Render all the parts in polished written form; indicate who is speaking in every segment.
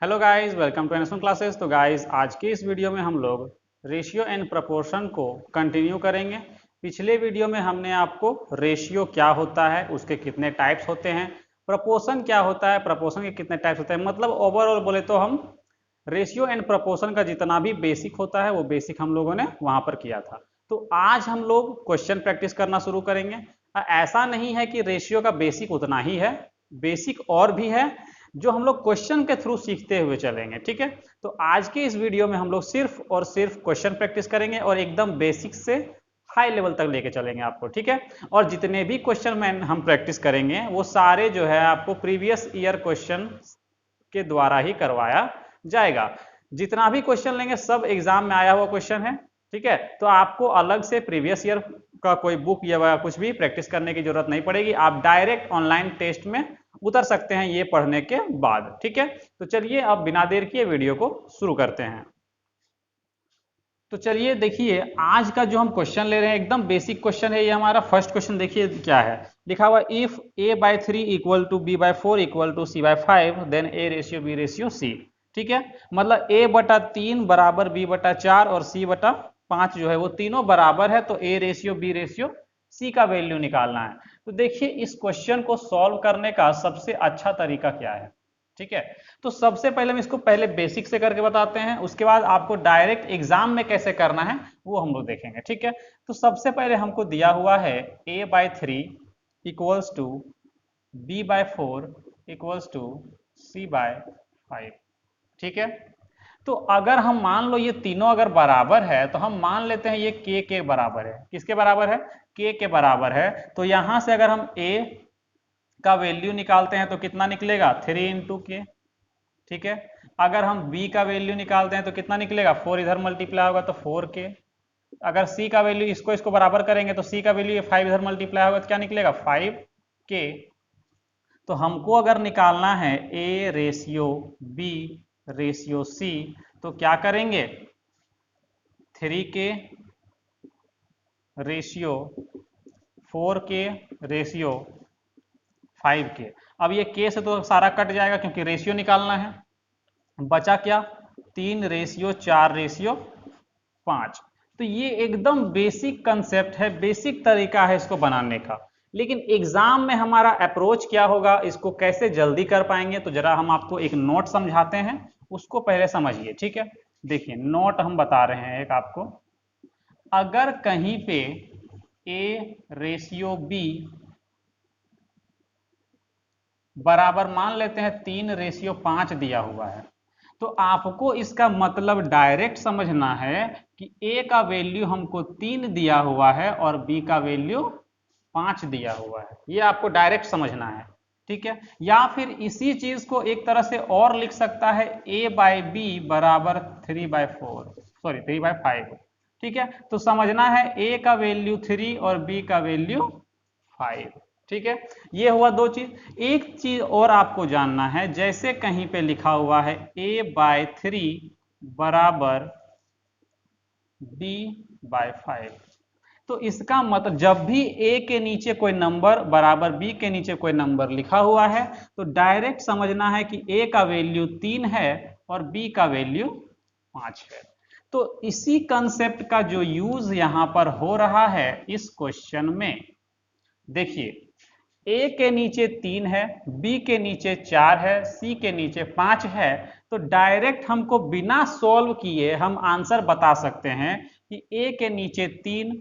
Speaker 1: Hello guys, welcome to NSM classes. तो guys, आज के इस वीडियो में हम लोग रेशियो एंड प्रपोर्शन को कंटिन्यू करेंगे। पिछले वीडियो में हमने आपको रेशियो क्या होता है, उसके कितने टाइप्स होते हैं, प्रपोर्शन क्या होता है, प्रपोर्शन के कितने टाइप्स होते हैं, मतलब ओवरऑल बोले तो हम रेशियो एंड प्रपोर्शन का जितना भी बेसिक होता है वो बेसिक हम लोगों ने वहां पर किया था। तो आज हम लोग क्वेश्चन प्रैक्टिस करना शुरू करेंगे। ऐसा नहीं है कि रेशियो का बेसिक उतना ही है, बेसिक और भी है जो हम लोग क्वेश्चन के थ्रू सीखते हुए चलेंगे। ठीक है, तो आज के इस वीडियो में हम लोग सिर्फ और सिर्फ क्वेश्चन प्रैक्टिस करेंगे और एकदम बेसिक से हाई लेवल तक लेके चलेंगे आपको। ठीक है, और जितने भी क्वेश्चन में हम प्रैक्टिस करेंगे वो सारे जो है आपको प्रीवियस ईयर क्वेश्चन के द्वारा ही करवाया जाएगा। जितना भी क्वेश्चन लेंगे सब एग्जाम में आया हुआ क्वेश्चन है। ठीक है, तो आपको अलग से प्रीवियस ईयर का कोई बुक या कुछ भी प्रैक्टिस करने की जरूरत नहीं पड़ेगी। आप डायरेक्ट ऑनलाइन टेस्ट में उतर सकते हैं ये पढ़ने के बाद। ठीक है, तो चलिए अब बिना देर किए वीडियो को शुरू करते हैं। तो चलिए देखिए, आज का जो हम क्वेश्चन ले रहे हैं एकदम बेसिक क्वेश्चन है। ये हमारा फर्स्ट क्वेश्चन देखिए क्या है लिखा हुआ, if a/3 equal to b/4 equal to c/5 then a ratio b ratio c। ठीक है, मतलब a/3 बराबर b/4 और c/5 जो है वो तीनों बराबर है, तो a ratio b ratio c का वैल्यू निकालना है। तो देखिए इस क्वेश्चन को सॉल्व करने का सबसे अच्छा तरीका क्या है। ठीक है, तो सबसे पहले हम इसको पहले बेसिक से करके बताते हैं, उसके बाद आपको डायरेक्ट एग्जाम में कैसे करना है वो हम लोग देखेंगे। ठीक है, तो सबसे पहले हमको दिया हुआ है a/3 equals to b/4 equals to c/5। ठीक है, तो अगर हम मान लो ये तीनों अगर बराबर है तो हम मान लेते हैं ये k के बराबर है। किसके बराबर है? k के बराबर है। तो यहां से अगर हम a का वैल्यू निकालते हैं तो कितना निकलेगा? 3 इंटू के। ठीक है, अगर हम b का वैल्यू निकालते हैं तो कितना निकलेगा? 4 इधर मल्टीप्लाई होगा तो 4k। अगर c का वैल्यू इसको इसको बराबर करेंगे तो c का वैल्यू 5 इधर मल्टीप्लाई होगा तो क्या निकलेगा? 5k। तो हमको अगर निकालना है a ratio b ratio c, तो क्या करेंगे? 3k ratio 4k ratio 5k। अब ये k से तो सारा कट जाएगा क्योंकि रेशियो निकालना है। बचा क्या? 3 रेशियो 4 रेशियो 5। तो ये एकदम बेसिक कंसेप्ट है, बेसिक तरीका है इसको बनाने का। लेकिन एग्जाम में हमारा अप्रोच क्या होगा, इसको कैसे जल्दी कर पाएंगे, तो जरा हम आपको एक नोट समझाते हैं, उसको पहले समझिए। ठीक है, देखिए नोट हम बता रहे हैं एक आपको। अगर कहीं पे a रेशियो b बराबर मान लेते हैं 3 रेशियो 5 दिया हुआ है, तो आपको इसका मतलब डायरेक्ट समझना है कि a का वैल्यू हमको 3 दिया हुआ है और b का वैल्यू 5 दिया हुआ है। ये आपको डायरेक्ट समझना है। ठीक है, या फिर इसी चीज को एक तरह से और लिख सकता है, a/b बराबर 3/4 सॉरी 3/5। ठीक है, तो समझना है a का वैल्यू 3 और b का वैल्यू 5। ठीक है, ये हुआ दो चीज। एक चीज और आपको जानना है, जैसे कहीं पे लिखा हुआ है a/3 बराबर b/5, तो इसका मतलब जब भी a के नीचे कोई नंबर बराबर b के नीचे कोई नंबर लिखा हुआ है तो डायरेक्ट समझना है कि a का वैल्यू 3 है और b का वैल्यू 5 है। तो इसी कंसेप्ट का जो यूज यहां पर हो रहा है इस क्वेश्चन में, देखिए a के नीचे 3 है, b के नीचे 4 है, c के नीचे 5 है, तो डायरेक्ट हमको बिना सॉल्व किए हम आंसर बता सकते हैं कि a के नीचे 3,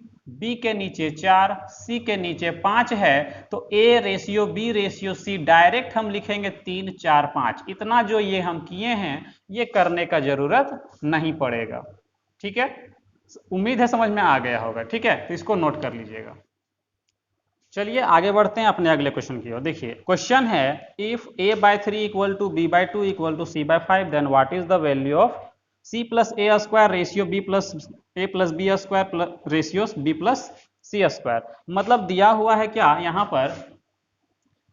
Speaker 1: b के नीचे 4, c के नीचे 5 है, तो a ratio b ratio c direct हम लिखेंगे 3 4 5। इतना जो ये हम किए हैं ये करने का जरूरत नहीं पड़ेगा। ठीक है, उम्मीद है समझ में आ गया होगा। ठीक है, तो इसको नोट कर लीजिएगा। चलिए आगे बढ़ते हैं अपने अगले क्वेश्चन की ओर। देखिए क्वेश्चन है, if a/3 equal to b/2 equal to c/5 then what is the value of c plus a square ratio b plus a plus b square ratio b plus c square. मतलब दिया हुआ है क्या यहाँ पर,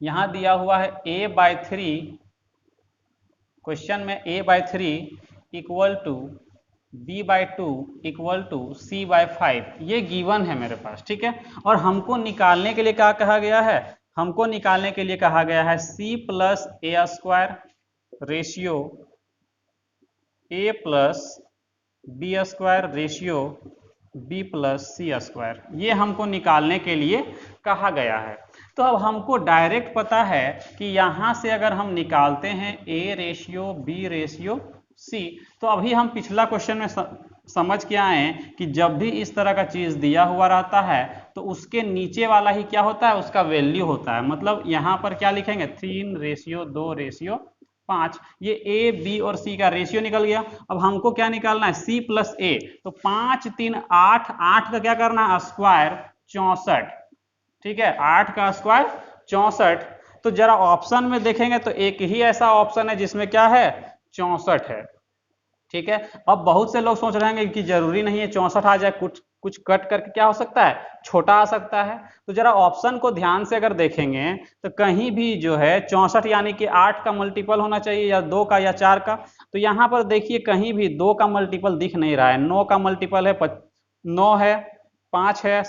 Speaker 1: यहाँ दिया हुआ है a/3, क्वेश्चन में a/3 equal to b/2 equal to c/5, ये गिवन है मेरे पास। ठीक है, और हमको निकालने के लिए क्या कहा गया है? हमको निकालने के लिए कहा गया है c plus a square ratio a plus B square ratio B plus C square, ये हमको निकालने के लिए कहा गया है। तो अब हमको डायरेक्ट पता है कि यहां से अगर हम निकालते हैं a ratio B ratio c, तो अभी हम पिछला क्वेश्चन में समझ के आए हैं कि जब भी इस तरह का चीज दिया हुआ रहता है तो उसके नीचे वाला ही क्या होता है, उसका वैल्यू होता है। मतलब यहां पर क्या लिखेंगे, 3 रेशियो 2 रेशियो 5, ये ए बी और सी का रेशियो निकल गया। अब हमको क्या निकालना है, सी प्लस ए, तो 5 3 8, 8 का क्या करना है स्क्वायर 64, ठीक है, 8 का स्क्वायर 64। तो जरा ऑप्शन में देखेंगे तो एक ही ऐसा ऑप्शन है जिसमें क्या है 64 है, ठीक है। अब बहुत से लोग सोच रहे हैं कि जरूरी नहीं है 64 आ जाए, कुछ कुछ कट करके क्या हो सकता है, छोटा आ सकता है। तो जरा ऑप्शन को ध्यान से अगर देखेंगे तो कहीं भी जो है 64 यानी कि 8 का मल्टीपल होना चाहिए, या 2 का या 4 का। तो यहाँ पर देखिए कहीं भी 2 का मल्टीपल दिख नहीं रहा है, 9 का मल्टीपल है 9 है, 5 है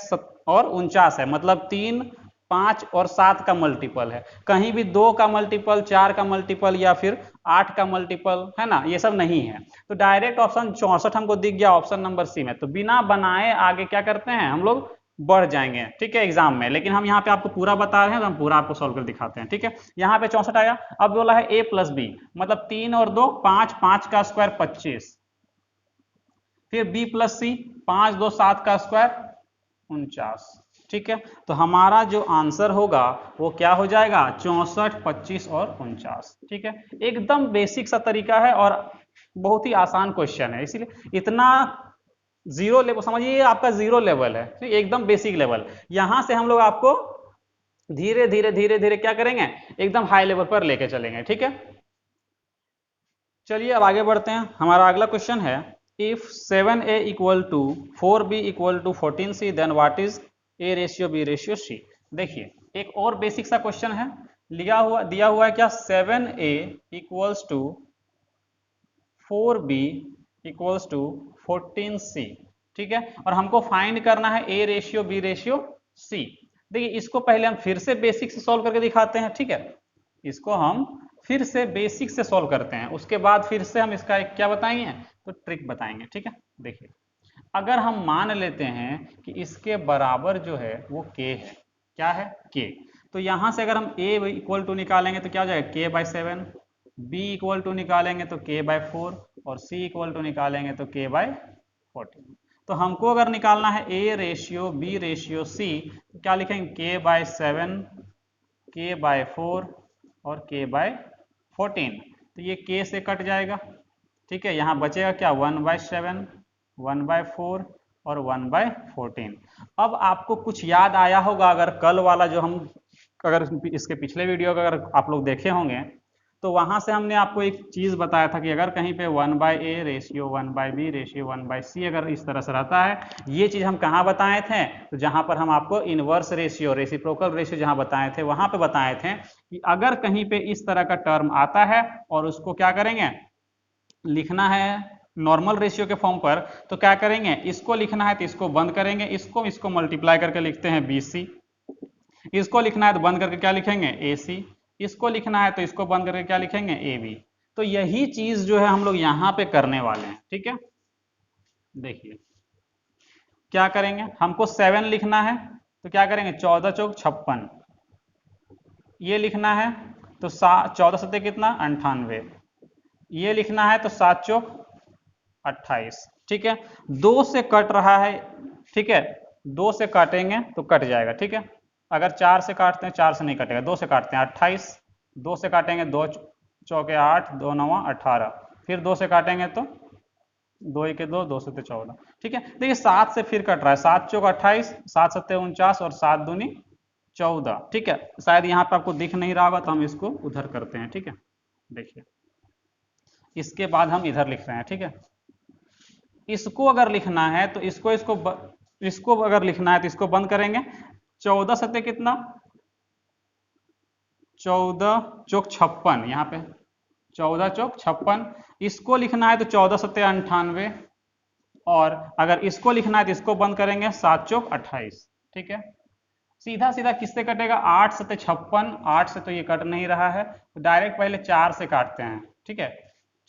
Speaker 1: और 49 है, मतलब 3 5 और 7 का मल्टीपल है। कहीं भी 2 का मल्टीपल, 4 का मल्टीपल या फिर 8 का मल्टीपल है ना, ये सब नहीं है। तो डायरेक्ट ऑप्शन 64 हमको दिख गया ऑप्शन नंबर सी में। तो बिना बनाए आगे क्या करते हैं हम लोग, बढ़ जाएंगे, ठीक है, एग्जाम में। लेकिन हम यहाँ पे आपको पूरा बता रहे हैं तो हम पूरा आपको सॉल्व कर दिखाते हैं, ठीक है। यहाँ पे 64 आया। अब बोला है ए प्लस बी, मतलब 3 और 2 5, 5 का स्क्वायर 25, फिर बी प्लस सी 5 2 7 का स्क्वायर 49, ठीक है। तो हमारा जो आंसर होगा वो क्या हो जाएगा, 64 25 और 49, ठीक है। एकदम बेसिक सा तरीका है और बहुत ही आसान क्वेश्चन है, इसीलिए इतना जीरो लेवल समझिए, आपका जीरो लेवल है, एकदम बेसिक लेवल। यहां से हम लोग आपको धीरे धीरे धीरे धीरे क्या करेंगे, एकदम हाई लेवल पर लेके चलेंगे, ठीक है। चलिए अब आगे बढ़ते हैं। हमारा अगला क्वेश्चन है, if 7a equal to 4b equal to 14c then what is a ratio b ratio c। देखिए एक और बेसिक सा क्वेश्चन है, दिया हुआ है क्या, 7a equals to 4b equals to 14c, ठीक है। और हमको फाइंड करना है a ratio b ratio c। देखिए इसको पहले हम फिर से बेसिक से सॉल्व करके दिखाते हैं, ठीक है। इसको हम फिर से बेसिक से सॉल्व करते हैं, उसके बाद फिर से हम इसका एक क्या बताएंगे, तो ट्रिक बताएंगे, ठीक है। देखिए अगर हम मान लेते हैं कि इसके बराबर जो है वो k है, क्या है k, तो यहां से अगर हम a इक्वल टू निकालेंगे तो क्या हो जाएगा k/7, b इक्वल टू निकालेंगे तो k/4 और c इक्वल टू निकालेंगे तो k/14। तो हमको अगर निकालना है a ratio b ratio c, तो क्या लिखेंगे k/7, k/4 और k/14। तो ये k से कट जाएगा, ठीक है। यहाँ बचेगा क्या, 1/7, 1/4 और 1/14। अब आपको कुछ याद आया होगा, अगर कल वाला जो हम अगर इसके पिछले वीडियो का अगर आप लोग देखे होंगे तो वहां से हमने आपको एक चीज बताया था कि अगर कहीं पे 1/a ratio 1/b ratio 1/c अगर इस तरह से रहता है, ये चीज हम कहाँ बताए थे, तो जहां पर हम आपको इनवर्स रेशियो रेसिप्रोकल रेशियो जहां बताए थे वहां पे बताए थे कि अगर कहीं पे इस तरह का टर्म आता है और उसको क्या करेंगे, लिखना है नॉर्मल रेशियो के फॉर्म पर, तो क्या करेंगे, इसको लिखना है तो इसको बंद करेंगे, इसको मल्टीप्लाई करके लिखते हैं BC, इसको लिखना है तो बंद करके क्या लिखेंगे AC, इसको लिखना है तो इसको बंद करके क्या लिखेंगे AB। तो यही चीज जो है हम लोग यहां पे करने वाले हैं, ठीक है। देखिए क्या करेंगे, हमको 7 लिखना है तो क्या करेंगे, 14 चौक 56, ये लिखना है तो 14 सत्ते कितना 98, ये लिखना है तो 7 चौक 28, ठीक है। 2 से कट रहा है, ठीक है, 2 से काटेंगे तो कट जाएगा, ठीक है। अगर 4 से काटते हैं, 4 से नहीं कटेगा, 2 से काटते हैं 28, 2 से काटेंगे 2 चौके 8, 2 9 18, फिर 2 से काटेंगे तो 2 1 2, 2 7 14, ठीक है। देखिए 7 से फिर कट रहा है, 7 चौक 28, 7 7 49 और 7 दूनी 14, ठीक है। शायद यहाँ पे आपको दिख नहीं रहा होगा तो हम इसको उधर करते हैं, ठीक है। देखिए इसके बाद हम इधर लिख रहे हैं, ठीक है। इसको अगर लिखना है तो इसको अगर लिखना है तो इसको बंद करेंगे, 14 सत्ते कितना 14 चौक 56, यहाँ पे 14 चौक 56, इसको लिखना है तो 14 सत्ते 98, और अगर इसको लिखना है तो इसको बंद करेंगे 7 चौक 28, ठीक है। सीधा सीधा किससे कटेगा, 8 सत्ते 56, 8 से तो ये कट नहीं रहा है तो डायरेक्ट पहले 4 से काटते हैं, ठीक है।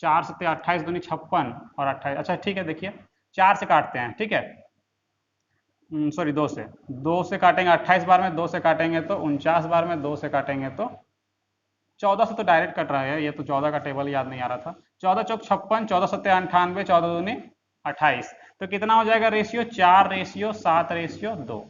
Speaker 1: 4 सत्ते 28 दूनी 56 और 28, अच्छा ठीक है, देखिए 4 से काटते हैं, ठीक है, सॉरी 2 से काटेंगे, 28 बार में 2 से काटेंगे तो 49 बार में 2 से काटेंगे तो 14 से तो डायरेक्ट कट रहा है, ये तो 14 का टेबल याद नहीं आ रहा था। 14 चौक 56, 14 सत्ते 98, 14 दूनी 28, तो कितना हो जाएगा रेशियो? 4:7:2।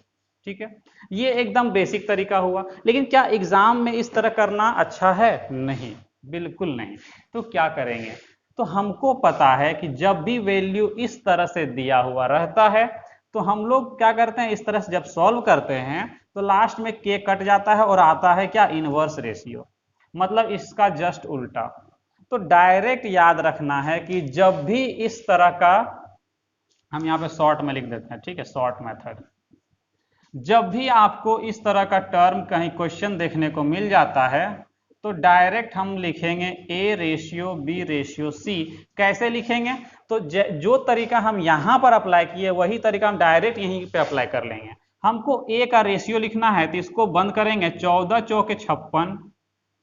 Speaker 1: ठीक है, ये एकदम बेसिक तरीका हुआ। लेकिन क्या एग्जाम में इस तरह करना अच्छा है? नहीं, बिल्कुल नहीं। तो क्या करेंगे? तो हमको पता है कि जब भी वैल्यू इस तरह से दिया हुआ रहता है तो हम लोग क्या करते हैं, इस तरह से जब सॉल्व करते हैं तो लास्ट में के कट जाता है और आता है क्या? इनवर्स रेशियो, मतलब इसका जस्ट उल्टा। तो डायरेक्ट याद रखना है कि जब भी इस तरह का, हम यहाँ पे शॉर्ट में लिख देते हैं, ठीक है, शॉर्ट मेथड, जब भी आपको इस तरह का टर्म कहीं क्वेश्चन देखने को मिल जाता है तो डायरेक्ट हम लिखेंगे A:B:C। कैसे लिखेंगे? तो जो तरीका हम यहां पर अप्लाई किए वही तरीका हम डायरेक्ट यहीं पे अप्लाई कर लेंगे। हमको A का रेशियो लिखना है तो इसको बंद करेंगे 14 चौके 56,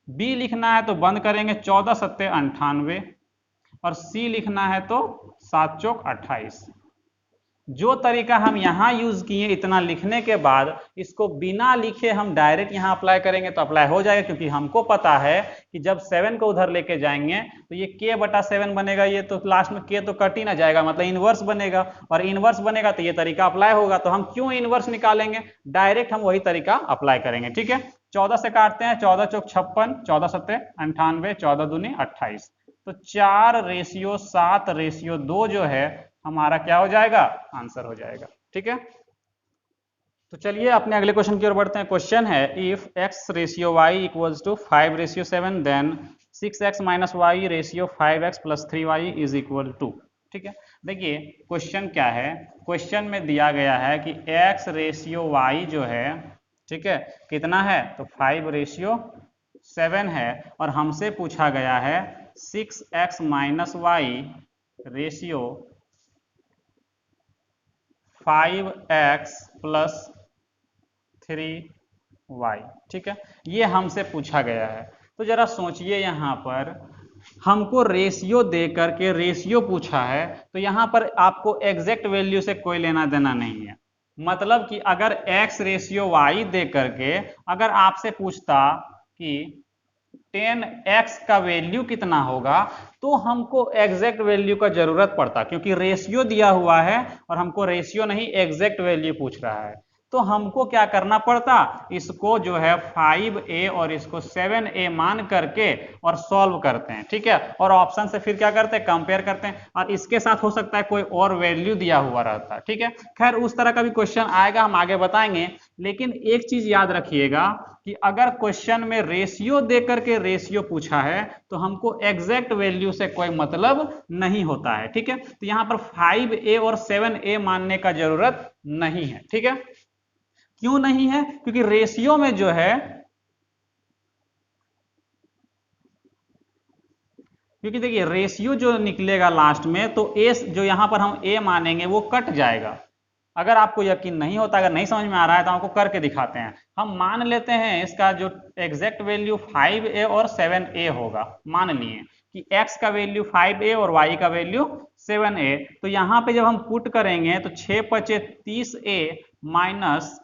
Speaker 1: B लिखना है तो बंद करेंगे 14 सत्ते 98 और C लिखना है तो 7 चौक 28। जो तरीका हम यहां यूज किए इतना लिखने के बाद इसको बिना लिखे हम डायरेक्ट यहां अप्लाई करेंगे तो अप्लाई हो जाएगा, क्योंकि हमको पता है कि जब 7 को उधर लेके जाएंगे तो ये k/7 बनेगा, ये तो लास्ट में k तो कट ही ना जाएगा, मतलब इनवर्स बनेगा, और इनवर्स बनेगा तो ये तरीका अप्लाई होगा। तो हम क्यों इनवर्स निकालेंगे? डायरेक्ट हम वही तरीका अप्लाई करेंगे। ठीक है, 14 से काटते हैं, 14 चौक 56, 14 सत्ते 98, 14 दूनी 28, तो 4:7:2 जो है हमारा क्या हो जाएगा? आंसर हो जाएगा। ठीक है, तो चलिए अपने अगले क्वेश्चन की ओर बढ़ते हैं। क्वेश्चन है if x/y equals to 5:7 then 6x-y/5x+3y is equal to. ठीक है, देखिए क्वेश्चन क्या है, क्वेश्चन में दिया गया है कि x/y जो है, ठीक है, कितना है? तो 5:7 है, और हमसे पूछा गया है 6x-y/5x+3y। ठीक है, ये हमसे पूछा गया है। तो जरा सोचिए, यहां पर हमको रेशियो दे करके रेशियो पूछा है, तो यहां पर आपको एग्जैक्ट वैल्यू से कोई लेना देना नहीं है। मतलब कि अगर x/y दे करके अगर आपसे पूछता कि 10x का वैल्यू कितना होगा, तो हमको एग्जैक्ट वैल्यू का जरूरत पड़ता, क्योंकि रेशियो दिया हुआ है और हमको रेशियो नहीं एग्जैक्ट वैल्यू पूछ रहा है। तो हमको क्या करना पड़ता, इसको जो है 5a और इसको 7a मान करके और सॉल्व करते हैं। ठीक है, और ऑप्शन से फिर क्या करते हैं? कंपेयर करते हैं, और इसके साथ हो सकता है कोई और वैल्यू दिया हुआ रहता है। ठीक है, खैर उस तरह का भी क्वेश्चन आएगा, हम आगे बताएंगे। लेकिन एक चीज याद रखिएगा कि अगर क्वेश्चन में रेशियो दे करके रेशियो पूछा है तो हमको एग्जैक्ट वैल्यू से कोई मतलब नहीं होता है। ठीक है, तो यहां पर 5a और 7a मानने का जरूरत नहीं है। ठीक है, क्यों नहीं है? क्योंकि रेशियो में जो है, क्योंकि देखिए रेशियो जो निकलेगा लास्ट में, तो ए जो यहां पर हम ए मानेंगे वो कट जाएगा। अगर आपको यकीन नहीं होता, अगर नहीं समझ में आ रहा है तो आपको करके दिखाते हैं। हम मान लेते हैं इसका जो एग्जैक्ट वैल्यू 5a और 7a होगा, मान लिए कि x का वैल्यू 5a और y का वैल्यू 7a। तो यहां पे जब हम पुट करेंगे तो 6×5=30a minus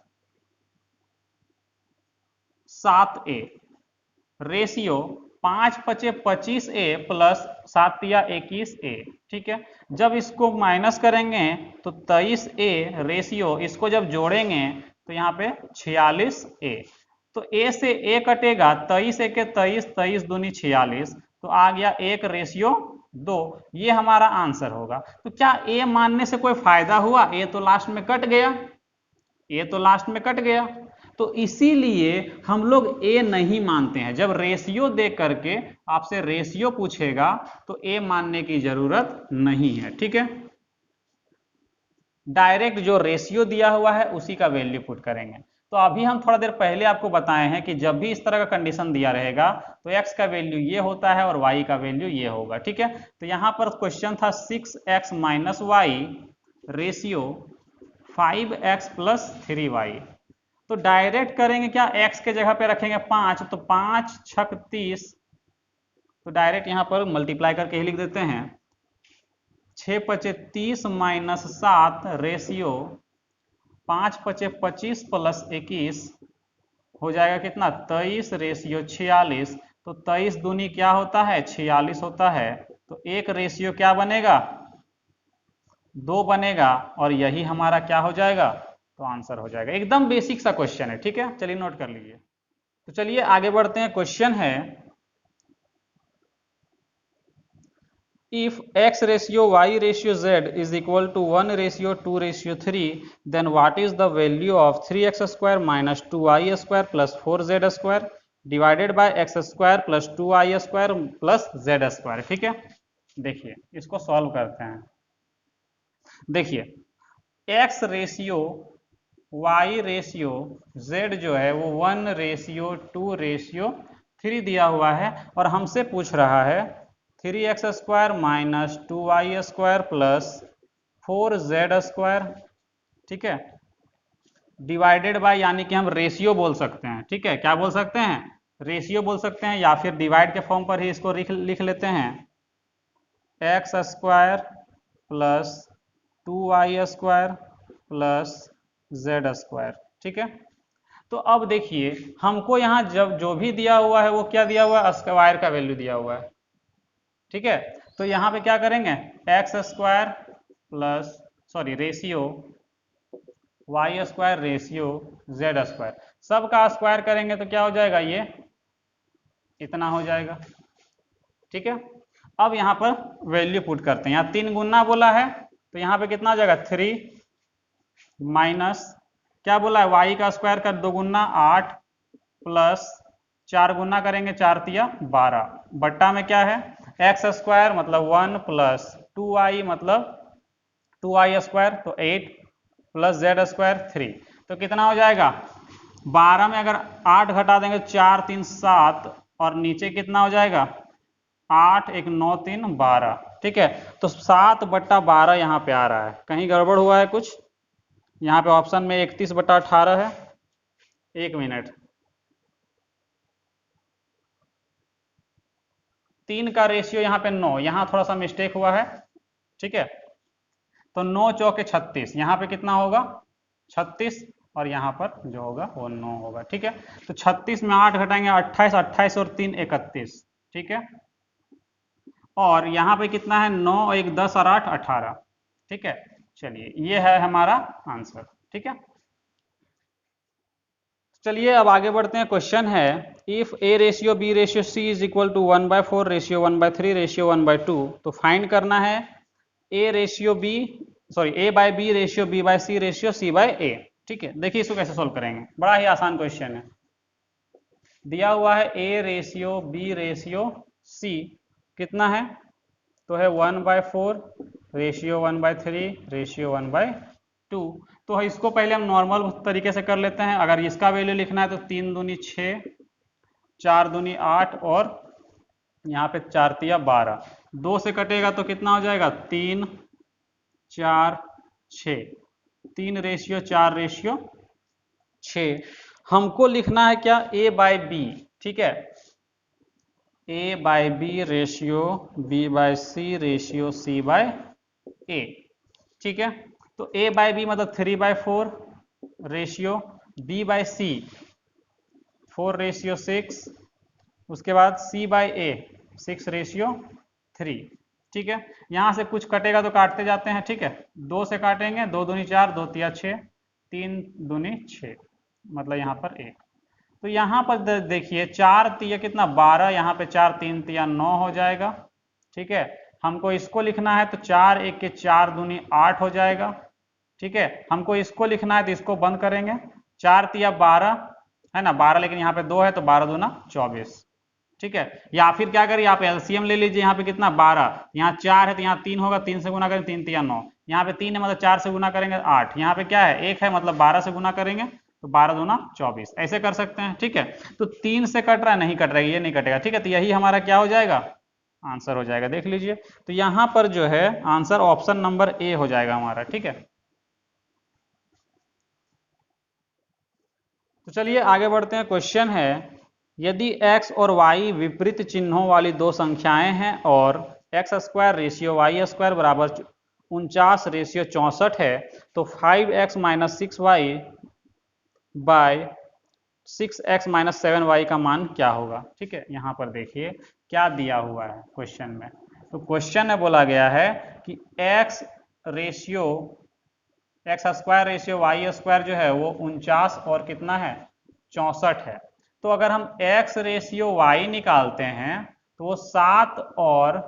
Speaker 1: 7a ratio 5×5=25a plus 7×3=21a। ठीक है, जब इसको माइनस करेंगे तो 23a रेशियो, इसको जब जोड़ेंगे तो यहाँ पे 46a। तो a से a कटेगा, 23×1=23, 23 दूनी 46, तो आ गया 1:2। ये हमारा आंसर होगा। तो क्या a मानने से कोई फायदा हुआ? a तो लास्ट में कट गया, a तो लास्ट में कट गया। तो इसीलिए हम लोग a नहीं मानते हैं। जब रेशियो दे करके आपसे रेशियो पूछेगा तो a मानने की जरूरत नहीं है। ठीक है, डायरेक्ट जो रेशियो दिया हुआ है उसी का वैल्यू पुट करेंगे। तो अभी हम थोड़ा देर पहले आपको बताए हैं कि जब भी इस तरह का कंडीशन दिया रहेगा तो x का वैल्यू ये होता है और y का वैल्यू ये होगा। ठीक है, तो यहां पर क्वेश्चन था 6x-y रेशियो 5x+3y। तो डायरेक्ट करेंगे क्या? x के जगह पे रखेंगे 5, तो 5×6=30 तो डायरेक्ट यहाँ पर मल्टीप्लाई करके ही लिख देते हैं। 6 पचे 30 माइनस 7 रेशियो 5 पचे 25 प्लस 21 हो जाएगा कितना 23 रेशियो 46। तो 23 दूनी क्या होता है 46 होता है। तो एक रेशियो क्या बनेगा 2 बनेगा और यही हमारा क्या हो जाएगा तो आंसर हो जाएगा। एकदम बेसिक सा क्वेश्चन है, ठीक है, चलिए नोट कर लीजिए। तो चलिए आगे बढ़ते हैं। क्वेश्चन है if x ratio y ratio z is equal to 1 ratio 2 ratio 3 then what is the value of 3x square minus 2y square plus 4z square divided by x square plus 2y square plus z square। ठीक है, देखिए इसको solve करते हैं। देखिए x ratio y ratio z जो है वो 1 रेशियो 2 रेशियो 3 दिया हुआ है और हमसे पूछ रहा है 3x square minus 2y square plus 4z square, ठीक है, डिवाइडेड बाय, यानी कि हम रेशियो बोल सकते हैं, ठीक है, क्या बोल सकते हैं रेशियो बोल सकते हैं, या फिर डिवाइड के फॉर्म पर ही इसको लिख लेते हैं x square plus 2y square plus z square. ठीक है, तो अब देखिए हमको यहाँ जब जो भी दिया हुआ है वो क्या दिया हुआ है स्क्वायर का वैल्यू दिया हुआ है। ठीक है, तो यहाँ पे क्या करेंगे x square plus ratio y square ratio z square, सबका स्क्वायर करेंगे तो क्या हो जाएगा ये इतना हो जाएगा। ठीक है, अब यहाँ पर वैल्यू पुट करते हैं। यहाँ 3 गुना बोला है तो यहाँ पे कितना हो जाएगा 3 माइनस क्या बोला है वाई का स्क्वायर कर 2 गुना 8 प्लस 4 गुना करेंगे 4 तिया 12 बट्टा में क्या है एक्स स्क्वायर मतलब 1 प्लस 2y मतलब 2y स्क्वायर तो 8 प्लस जेड स्क्वायर 3, तो कितना हो जाएगा 12 में अगर 8 घटा देंगे 4 3 7 और नीचे कितना हो जाएगा 8 1 9 3 12। ठीक है, तो 7/12 यहाँ पे आ रहा है, कहीं गड़बड़ हुआ है कुछ, यहाँ पे ऑप्शन में 31/18 है। 1 मिनट, 3 का रेशियो यहाँ पे 9, यहाँ थोड़ा सा मिस्टेक हुआ है। ठीक है, तो 9 चौके 36, यहाँ पे कितना होगा 36 और यहाँ पर जो होगा वो 9 होगा। ठीक है, तो 36 में 8 घटाएंगे 28, 28 और 3 31। ठीक है, और यहाँ पे कितना है 9 और 1 10 और 8 18। ठीक है, चलिए ये है हमारा आंसर। ठीक है, चलिए अब आगे बढ़ते हैं। क्वेश्चन है if A ratio B ratio C is equal to 1/4 ratio 1/3 ratio 1/2, तो फाइंड करना है ए ratio B A by B ratio B by C ratio C by A. ठीक है, देखिए इसको कैसे सोल्व करेंगे, बड़ा ही आसान क्वेश्चन है। दिया हुआ है ए रेशियो बी रेशियो सी कितना है तो है 1/4 रेशियो 1/3 रेशियो 1/2। तो इसको पहले हम नॉर्मल तरीके से कर लेते हैं। अगर इसका वैल्यू लिखना है तो 3 दूनी 6 4 दूनी 8 और यहाँ पे 4 तिया 12, 2 से कटेगा तो कितना हो जाएगा 3 4 6, 3 रेशियो 4 रेशियो 6। हमको लिखना है क्या ए बाय बी। ठीक है, A by B ratio B by C ratio C by A. ठीक है, तो ए बाय बी मतलब 3/4 ratio B by C 4 ratio 6, उसके बाद सी बाय ए 6 रेशियो 3। ठीक है, यहाँ से कुछ कटेगा तो काटते जाते हैं। ठीक है, 2 से काटेंगे 2 दूनी 4 2 तिया 6 3 दूनी 6 मतलब यहाँ पर 1। तो यहाँ पर देखिए 4 तिया कितना 12, यहाँ पे 4 3 तिया 9 हो जाएगा। ठीक है, हमको इसको लिखना है तो 4 1 के 4 दूनी 8 हो जाएगा। ठीक है, हमको इसको लिखना है तो इसको बंद करेंगे 4 तिया 12 है ना 12, लेकिन यहाँ पे 2 है तो 12 दूना 24। ठीक है, या फिर क्या करिए आप एलसीएम ले लीजिए, यहाँ पे कितना 12, यहाँ 4 है तो यहाँ 3 होगा, 3 से गुना करेंगे 3 तिया 9, यहाँ पे 3 है मतलब 4 से गुना करेंगे 8, यहाँ पे क्या है 1 है मतलब 12 से गुना करेंगे तो 12 दूना 24, ऐसे कर सकते हैं। ठीक है, तो 3 से कट रहा है नहीं कट रहा है, ये नहीं कटेगा। ठीक है, तो यही हमारा क्या हो जाएगा आंसर हो जाएगा, देख लीजिए। तो यहाँ पर जो है आंसर ऑप्शन नंबर ए हो जाएगा हमारा। ठीक है, तो चलिए आगे बढ़ते हैं। क्वेश्चन है यदि x और y विपरीत चिन्हों वाली दो संख्याएं हैं और x square ratio y square बराबर 49 रेशियो 64 है तो 5x minus 6y bye 6x minus 7y का मान क्या होगा। ठीक है, यहाँ पर देखिए क्या दिया हुआ है क्वेश्चन में। तो क्वेश्चन में बोला गया है कि x square ratio y square जो है वो 49 और कितना है 64 है। तो अगर हम x रेशियो y निकालते हैं तो वो 7 और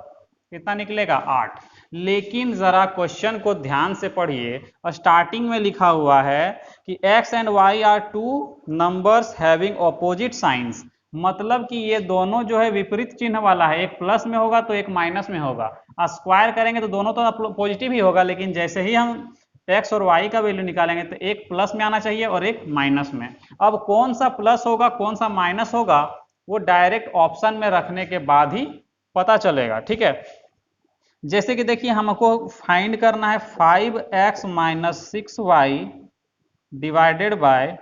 Speaker 1: कितना निकलेगा 8। लेकिन जरा क्वेश्चन को ध्यान से पढ़िए, स्टार्टिंग में लिखा हुआ है कि x and y are two numbers having opposite signs, मतलब कि ये दोनों जो है विपरीत चिन्ह वाला है, एक प्लस में होगा तो एक माइनस में होगा। स्क्वायर करेंगे तो दोनों तो पॉजिटिव ही होगा, लेकिन जैसे ही हम x और y का वैल्यू निकालेंगे तो एक प्लस में आना चाहिए और एक माइनस में। अब कौन सा प्लस होगा कौन सा माइनस होगा वो डायरेक्ट ऑप्शन में रखने के बाद ही पता चलेगा। ठीक है, जैसे कि देखिए हमको फाइंड करना है 5x minus 6y divided by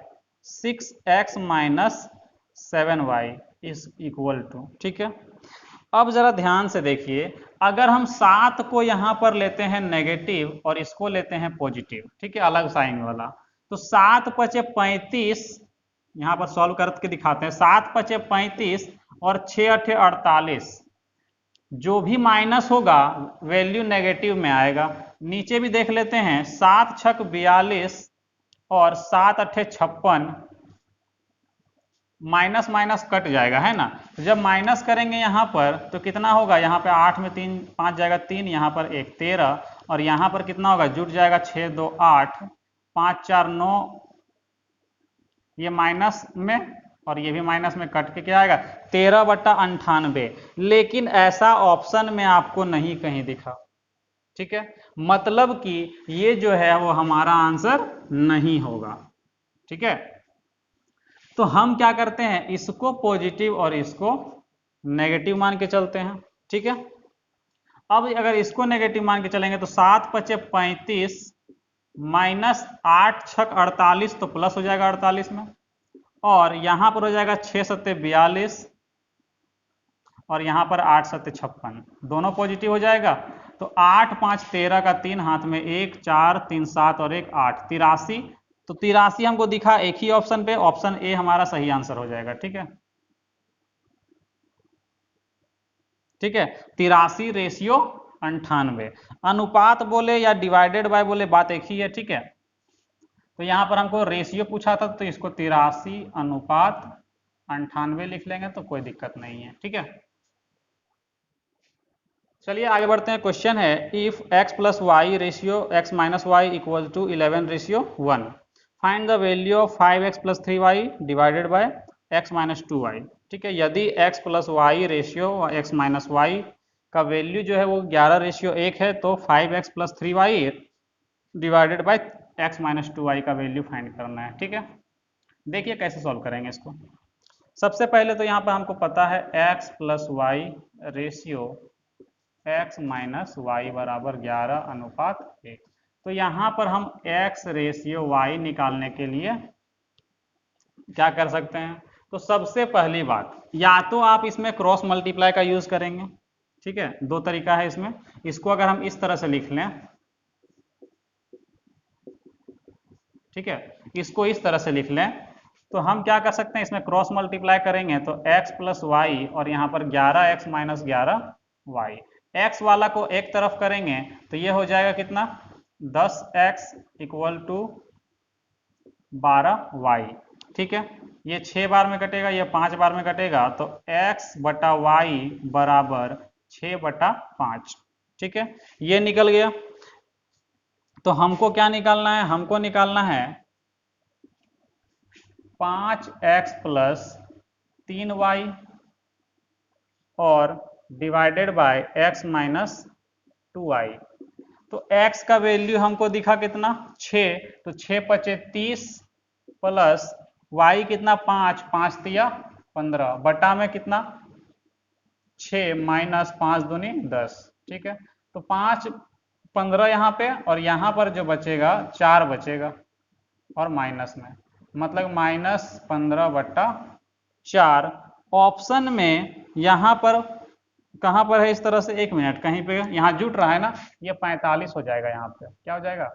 Speaker 1: 6x minus 7y is equal to. ठीक है, अब जरा ध्यान से देखिए, अगर हम 7 को यहां पर लेते हैं नेगेटिव और इसको लेते हैं पॉजिटिव, ठीक है अलग साइन वाला, तो 7 पचे 35, यहां पर सॉल्व करके दिखाते हैं, 7 पचे 35 और 6 अठे 48, जो भी माइनस होगा वैल्यू नेगेटिव में आएगा। नीचे भी देख लेते हैं, 7 छक 42 और 7 अठे 56, माइनस माइनस कट जाएगा है ना। तो जब माइनस करेंगे यहाँ पर तो कितना होगा, यहाँ पे 8 में 3 5 जाएगा 3, यहाँ पर 1 13 और यहाँ पर कितना होगा जुट जाएगा 6 2 8 5 4 9, ये माइनस में और ये भी माइनस में कट के क्या आएगा 13/98। लेकिन ऐसा ऑप्शन में आपको नहीं कहीं दिखा। ठीक है, मतलब कि ये जो है वो हमारा आंसर नहीं होगा। ठीक है, तो हम क्या करते हैं, इसको पॉजिटिव और इसको नेगेटिव मान के चलते हैं। ठीक है, अब अगर इसको नेगेटिव मान के चलेंगे तो 7 पचे 35 माइनस 8 छक 48 तो प्लस हो जाएगा 48 में, और यहां पर हो जाएगा 6 सत्ते 42 और यहां पर 8 सत्ते 56, दोनों पॉजिटिव हो जाएगा। तो 8 5 13 का 3 हाथ में 1 4 3 7 और 1 8 83, तो 83 हमको दिखा एक ही ऑप्शन पे, ऑप्शन ए हमारा सही आंसर हो जाएगा। ठीक है, ठीक है 83 रेशियो 98, अनुपात बोले या डिवाइडेड बाय बोले बात एक ही है। ठीक है, तो यहां पर हमको रेशियो पूछा था तो इसको 83 अनुपात 98 लिख लेंगे तो कोई दिक्कत नहीं है। ठीक है, चलिए आगे बढ़ते हैं। क्वेश्चन है if x plus y ratio x minus y equal to 11 ratio 1, find the value of 5x plus 3y divided by x minus 2y। ठीक है, यदि x plus y ratio x minus y का value जो है वो 11 ratio 1 है तो 5x plus 3y divided by x minus 2y का वैल्यू फाइंड करना है। ठीक है, देखिए कैसे सॉल्व करेंगे इसको। सबसे पहले तो यहाँ पर हमको पता है x plus y ratio x minus y बराबर 11 अनुपात 1, तो यहाँ पर हम x रेशियो y निकालने के लिए क्या कर सकते हैं, तो सबसे पहली बात या तो आप इसमें क्रॉस मल्टीप्लाई का यूज करेंगे। ठीक है, दो तरीका है इसमें, इसको अगर हम इस तरह से लिख लें, ठीक है इसको इस तरह से लिख लें तो हम क्या कर सकते हैं, इसमें क्रॉस मल्टीप्लाई करेंगे तो x प्लस वाई और यहाँ पर 11x माइनस 11y, x वाला को एक तरफ करेंगे तो ये हो जाएगा कितना 10x इक्वल टू 12y। ठीक है, ये 6 बार में कटेगा, ये 5 बार में कटेगा, तो x बटा वाई बराबर 6/5। ठीक है, ये निकल गया। तो हमको क्या निकालना है, हमको निकालना है 5x प्लस 3y और divided by x minus 2y। तो x का वैल्यू हमको दिखा कितना 6, तो 6 पचे 30 प्लस y कितना 5 5 तिया 15 बटा में कितना 6 माइनस 5 दूनी 10। ठीक है, तो 5 15 यहाँ पे और यहाँ पर जो बचेगा 4 बचेगा और माइनस में, मतलब -15/4 ऑप्शन में यहाँ पर कहाँ पर है, इस तरह से, 1 मिनट, कहीं पे यहाँ जुट रहा है ना, ये 45 हो जाएगा, यहाँ पे क्या हो जाएगा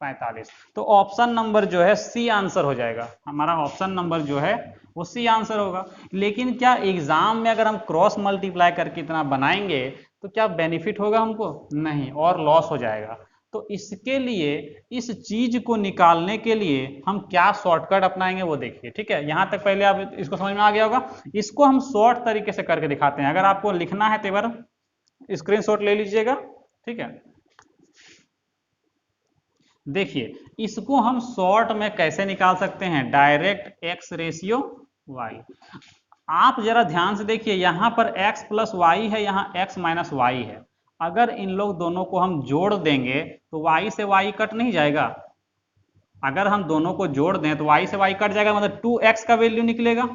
Speaker 1: 45। तो ऑप्शन नंबर जो है सी आंसर हो जाएगा, हमारा ऑप्शन नंबर जो है वो सी आंसर होगा। लेकिन क्या एग्जाम में अगर हम क्रॉस मल्टीप्लाई करके इतना बनाएंगे तो क्या बेनिफिट होगा हमको? नहीं, और लॉस हो जाएगा। तो इसके लिए, इस चीज को निकालने के लिए हम क्या शॉर्टकट अपनाएंगे वो देखिए, ठीक है। यहां तक पहले आप इसको समझ में आ गया होगा। इसको हम शॉर्ट तरीके से करके दिखाते हैं। अगर आपको लिखना है तो एक बार स्क्रीनशॉट ले लीजिएगा, ठीक है। देखिए, इसको हम शॉर्ट में कैसे निकाल सकते हैं, डायरेक्ट x रेशियो y। आप जरा ध्यान से देखिए, यहां पर x प्लस वाई है, यहां x माइनस वाई है। अगर इन लोग दोनों को हम जोड़ देंगे तो y से y कट नहीं जाएगा। अगर हम दोनों को जोड़ दें तो y से y कट जाएगा, मतलब 2x का वैल्यू निकलेगा।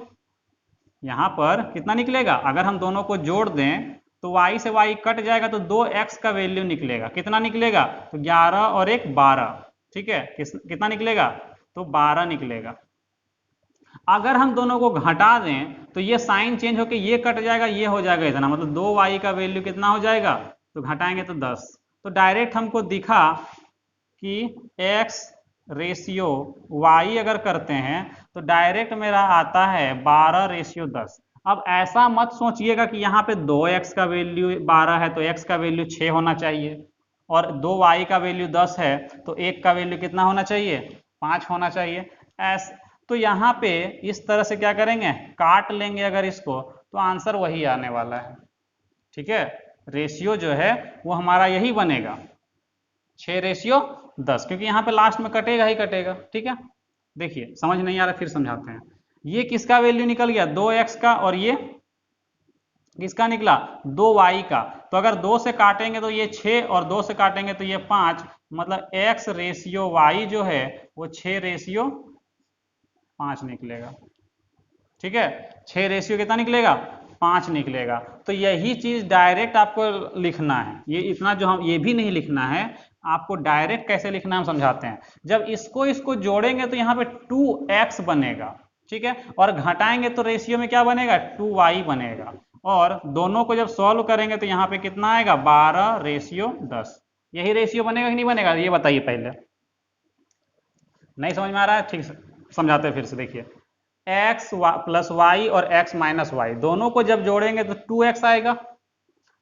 Speaker 1: यहां पर कितना निकलेगा, अगर हम दोनों को जोड़ दें तो y से y कट जाएगा तो 2x का वैल्यू निकलेगा। कितना निकलेगा, तो 11 और 1 12, ठीक है। कितना निकलेगा, तो 12 निकलेगा। अगर हम दोनों को घटा दें तो ये साइन चेंज होकर ये कट जाएगा, ये हो जाएगा इतना, मतलब 2y का वैल्यू कितना हो जाएगा, तो घटाएंगे तो 10। तो डायरेक्ट हमको दिखा कि x रेशियो y अगर करते हैं तो डायरेक्ट मेरा आता है 12 रेशियो 10। अब ऐसा मत सोचिएगा कि यहाँ पे 2x का वैल्यू 12 है तो x का वैल्यू 6 होना चाहिए, और 2y का वैल्यू 10 है तो 1 का वैल्यू कितना होना चाहिए, 5 होना चाहिए। तो यहाँ पे इस तरह से क्या करेंगे, काट लेंगे अगर इसको, तो आंसर वही आने वाला है, ठीक है। रेशियो जो है वो हमारा यही बनेगा, 6 रेशियो 10, क्योंकि यहाँ पे लास्ट में कटेगा ही कटेगा, ठीक है। देखिए, समझ नहीं आ रहा, फिर समझाते हैं। ये किसका वैल्यू निकल गया, 2x का, और ये किसका निकला, 2y का। तो अगर 2 से काटेंगे तो ये 6 और 2 से काटेंगे तो ये 5, मतलब x रेशियो y जो है वो 6 रेशियो 5 निकलेगा, ठीक है। 6 रेशियो कितना निकलेगा, 5 निकलेगा। तो यही चीज डायरेक्ट आपको लिखना है, ये इतना जो हम ये भी नहीं लिखना है, आपको डायरेक्ट कैसे लिखना है हम समझाते हैं। जब इसको जोड़ेंगे तो यहाँ पे 2x बनेगा, ठीक है, और घटाएंगे तो रेशियो में क्या बनेगा, 2y बनेगा। और दोनों को जब सॉल्व करेंगे तो यहाँ पे कितना आएगा, 12 रेशियो 10। यही रेशियो बनेगा कि नहीं बनेगा, ये बताइए पहले। नहीं समझ में आ रहा है, ठीक से समझाते हैं फिर से। देखिए, x प्लस वाई और x माइनस वाई दोनों को जब जोड़ेंगे तो 2x आएगा।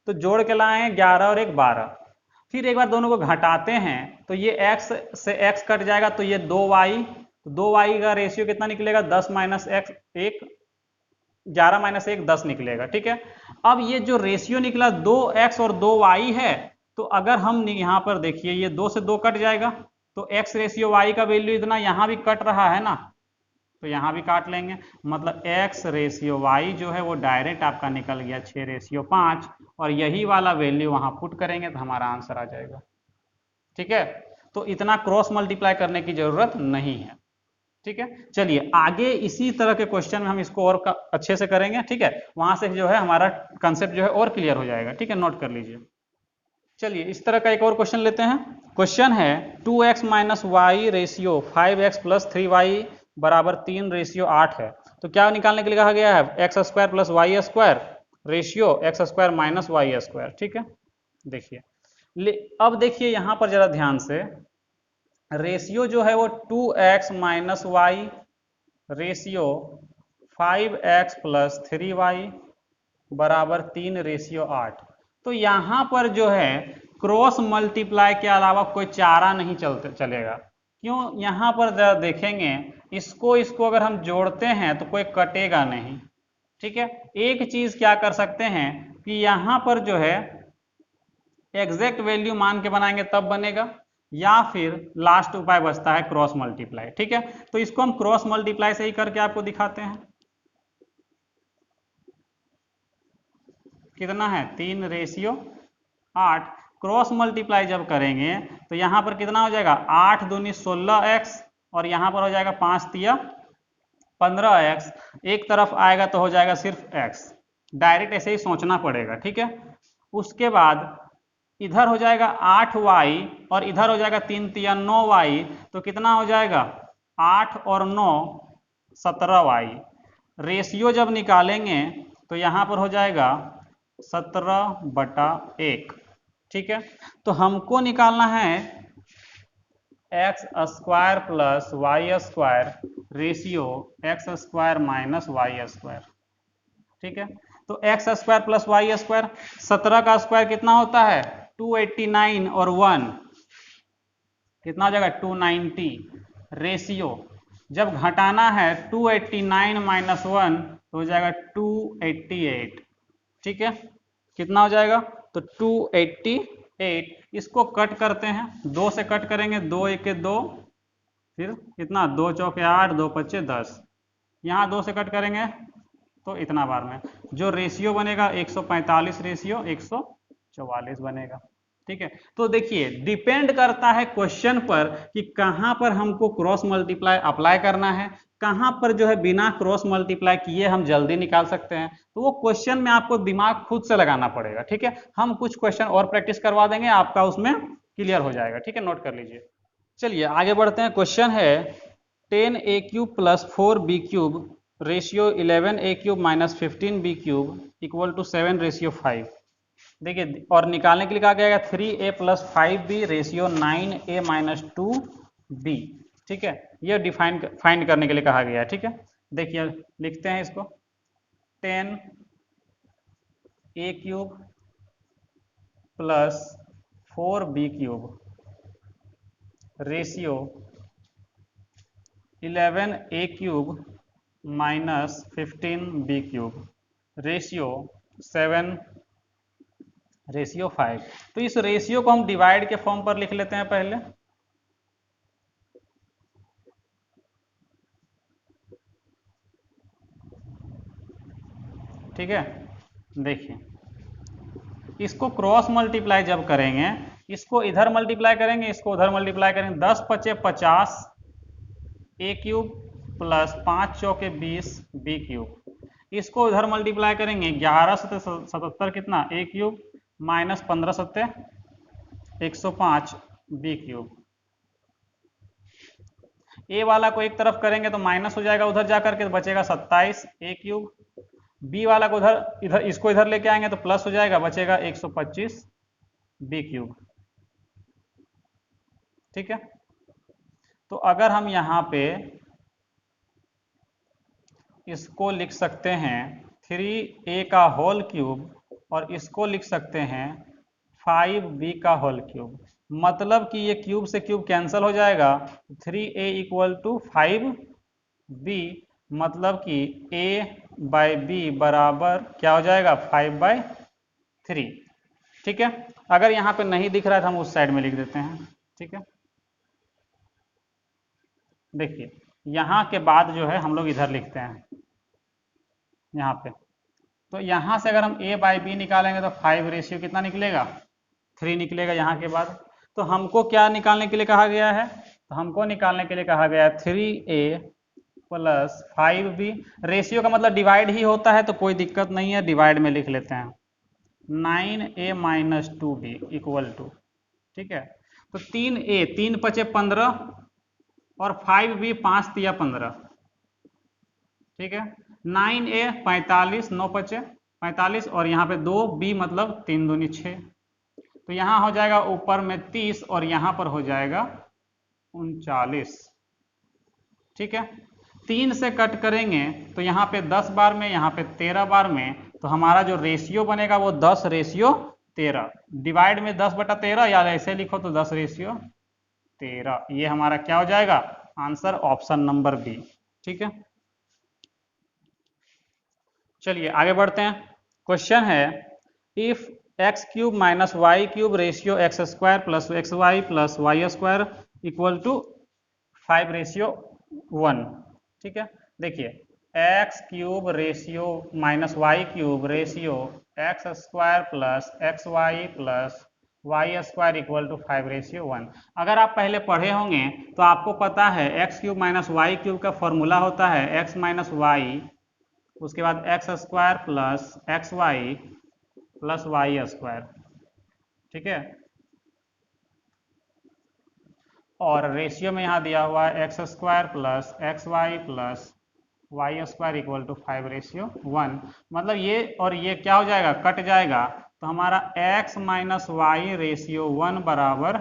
Speaker 1: तो जोड़ के लाए 11 और 1 12। फिर एक बार दोनों को घटाते हैं तो ये x से x कट जाएगा तो ये 2y, तो 2y का रेशियो कितना निकलेगा, 10 माइनस x 1, 11 माइनस 1 10 निकलेगा, ठीक है। अब ये जो रेशियो निकला 2x और 2y है, तो अगर हम यहाँ पर देखिए, ये 2 से 2 कट जाएगा, तो x रेशियो y का वैल्यू इतना, यहाँ भी कट रहा है ना, तो यहाँ भी काट लेंगे, मतलब x रेशियो y जो है वो डायरेक्ट आपका निकल गया 6 रेशियो 5, और यही वाला वैल्यू वहां पुट करेंगे तो हमारा आंसर आ जाएगा, ठीक है। तो इतना क्रॉस मल्टीप्लाई करने की जरूरत नहीं है, ठीक है। चलिए आगे इसी तरह के क्वेश्चन में हम इसको और अच्छे से करेंगे, ठीक है। वहां से जो है हमारा कंसेप्ट जो है और क्लियर हो जाएगा, ठीक है, नोट कर लीजिए। चलिए इस तरह का एक और क्वेश्चन लेते हैं। क्वेश्चन है 2x minus Y ratio 5x plus 3y बराबर 3 रेशियो 8 है। तो क्या निकालने के लिए कहा गया है, x square plus y square ratio x square minus y square, ठीक है। देखिए, अब देखिए यहां पर जरा ध्यान से, रेशियो जो है वो 2x minus Y ratio 5x plus 3y बराबर 3 रेशियो 8। तो यहां पर जो है क्रॉस मल्टीप्लाई के अलावा कोई चारा नहीं चलेगा। क्यों, यहां पर जरा देखेंगे, इसको अगर हम जोड़ते हैं तो कोई कटेगा नहीं, ठीक है। एक चीज क्या कर सकते हैं कि यहां पर जो है एग्जैक्ट वैल्यू मान के बनाएंगे तब बनेगा, या फिर लास्ट उपाय बचता है क्रॉस मल्टीप्लाई, ठीक है। तो इसको हम क्रॉस मल्टीप्लाई से ही करके आपको दिखाते हैं। कितना है, 3 रेशियो 8। क्रॉस मल्टीप्लाई जब करेंगे तो यहां पर कितना हो जाएगा, 8 दूनी 16x, और यहां पर हो जाएगा 5 तिया 15x। एक तरफ आएगा तो हो जाएगा सिर्फ x, डायरेक्ट ऐसे ही सोचना पड़ेगा, ठीक है। उसके बाद इधर हो जाएगा 8y और इधर हो जाएगा 3 तिया 9y, तो कितना हो जाएगा, 8 और 9 17y। रेशियो जब निकालेंगे तो यहाँ पर हो जाएगा 17/1। ठीक है, तो हमको निकालना है x square plus y square ratio x square minus y square. ठीक है, तो x square plus y square, 17 का स्क्वायर कितना होता है 289 और 1 कितना हो जाएगा 290। रेशियो जब घटाना है 289 माइनस 1 तो हो जाएगा 288। ठीक है, कितना हो जाएगा तो 288। इसको कट करते हैं, 2 से कट करेंगे, 2 1 2, फिर कितना 2 चौके 8, 2 पच्चे 10, यहाँ 2 से कट करेंगे तो इतना बार में जो रेशियो बनेगा 145 रेशियो 144 बनेगा। ठीक है, तो देखिए डिपेंड करता है क्वेश्चन पर कि कहां पर हमको क्रॉस मल्टीप्लाई अप्लाई करना है, कहां पर जो है बिना क्रॉस मल्टीप्लाई किए हम जल्दी निकाल सकते हैं। तो वो क्वेश्चन में आपको दिमाग खुद से लगाना पड़ेगा। ठीक है, हम कुछ क्वेश्चन और प्रैक्टिस करवा देंगे, आपका उसमें क्लियर हो जाएगा। ठीक है, नोट कर लीजिए। चलिए आगे बढ़ते हैं। क्वेश्चन है 10a³ plus 4b³ ratio 11a³ minus 15b³ equal to 7 ratio 5। देखिए, और निकालने के लिए कहा गया 3a plus 5b ratio 9a minus 2b। ठीक है, ये फाइंड करने के लिए कहा गया है। ठीक है, देखिए लिखते हैं इसको 10a³ plus 4b³ ratio 11a³ minus 15b³ ratio 7 ratio 5। तो इस रेशियो को हम डिवाइड के फॉर्म पर लिख लेते हैं पहले। ठीक है, देखिए इसको क्रॉस मल्टीप्लाई जब करेंगे, इसको इधर मल्टीप्लाई करेंगे, इसको उधर मल्टीप्लाई करेंगे, 10 पचे 50 a³ प्लस 5 चौके 20 b³। इसको उधर मल्टीप्लाई करेंगे, 11 सत्ते 77 कितना a³ माइनस 15 सत्ते 105 b³। ए वाला को एक तरफ करेंगे तो माइनस हो जाएगा, उधर जाकर के बचेगा 27 a³। बी वाला को इधर इसको इधर लेके आएंगे तो प्लस हो जाएगा, बचेगा 125 b³। ठीक है, तो अगर हम यहाँ पे इसको लिख सकते हैं 3a का होल क्यूब और इसको लिख सकते हैं 5b का होल क्यूब। मतलब कि ये क्यूब से क्यूब कैंसिल हो जाएगा, 3a इक्वल टू 5b, मतलब कि a बाई बी बराबर क्या हो जाएगा 5/3। ठीक है, अगर यहाँ पे नहीं दिख रहा है तो हम उस साइड में लिख देते हैं। ठीक है, देखिए यहाँ के बाद जो है हम लोग इधर लिखते हैं यहाँ पे। तो यहाँ से अगर हम a बाई बी निकालेंगे तो 5 रेशियो कितना निकलेगा 3 निकलेगा यहाँ के बाद। तो हमको क्या निकालने के लिए कहा गया है, तो हमको निकालने के लिए कहा गया है 3a प्लस 5b। रेशियो का मतलब डिवाइड ही होता है तो कोई दिक्कत नहीं है, डिवाइड में लिख लेते हैं 9a minus 2b equal to. ठीक है, तो 3a 3 पचे 15 और 5b 5 तिया 15। ठीक है, 9a 45 9 पचे 45 और यहाँ पे 2b मतलब 3 दूनी 6। तो यहाँ हो जाएगा ऊपर में 30 और यहाँ पर हो जाएगा 39। ठीक है, 3 से कट करेंगे तो यहाँ पे 10 बार में, यहाँ पे 13 बार में, तो हमारा जो रेशियो बनेगा वो 10 रेशियो 13। डिवाइड में 10/13 या ऐसे लिखो तो 10 रेशियो 13। ये हमारा क्या हो जाएगा आंसर ऑप्शन नंबर बी। ठीक है, चलिए आगे बढ़ते हैं। क्वेश्चन है if x³ minus y³ ratio x square plus xy plus y square equal to 5 ratio 1। ठीक है, देखिए x³ ratio minus y³ ratio x square plus xy plus y square equal to 5 ratio 1। अगर आप पहले पढ़े होंगे तो आपको पता है x³ माइनस y³ का फॉर्मूला होता है x माइनस वाई, उसके बाद x square plus x y plus y square. ठीक है, और रेशियो में यहाँ दिया हुआ है x square plus x y plus y square equal to 5:1। मतलब ये और ये क्या हो जाएगा, कट जाएगा, तो हमारा x माइनस वाई रेशियो 1 बराबर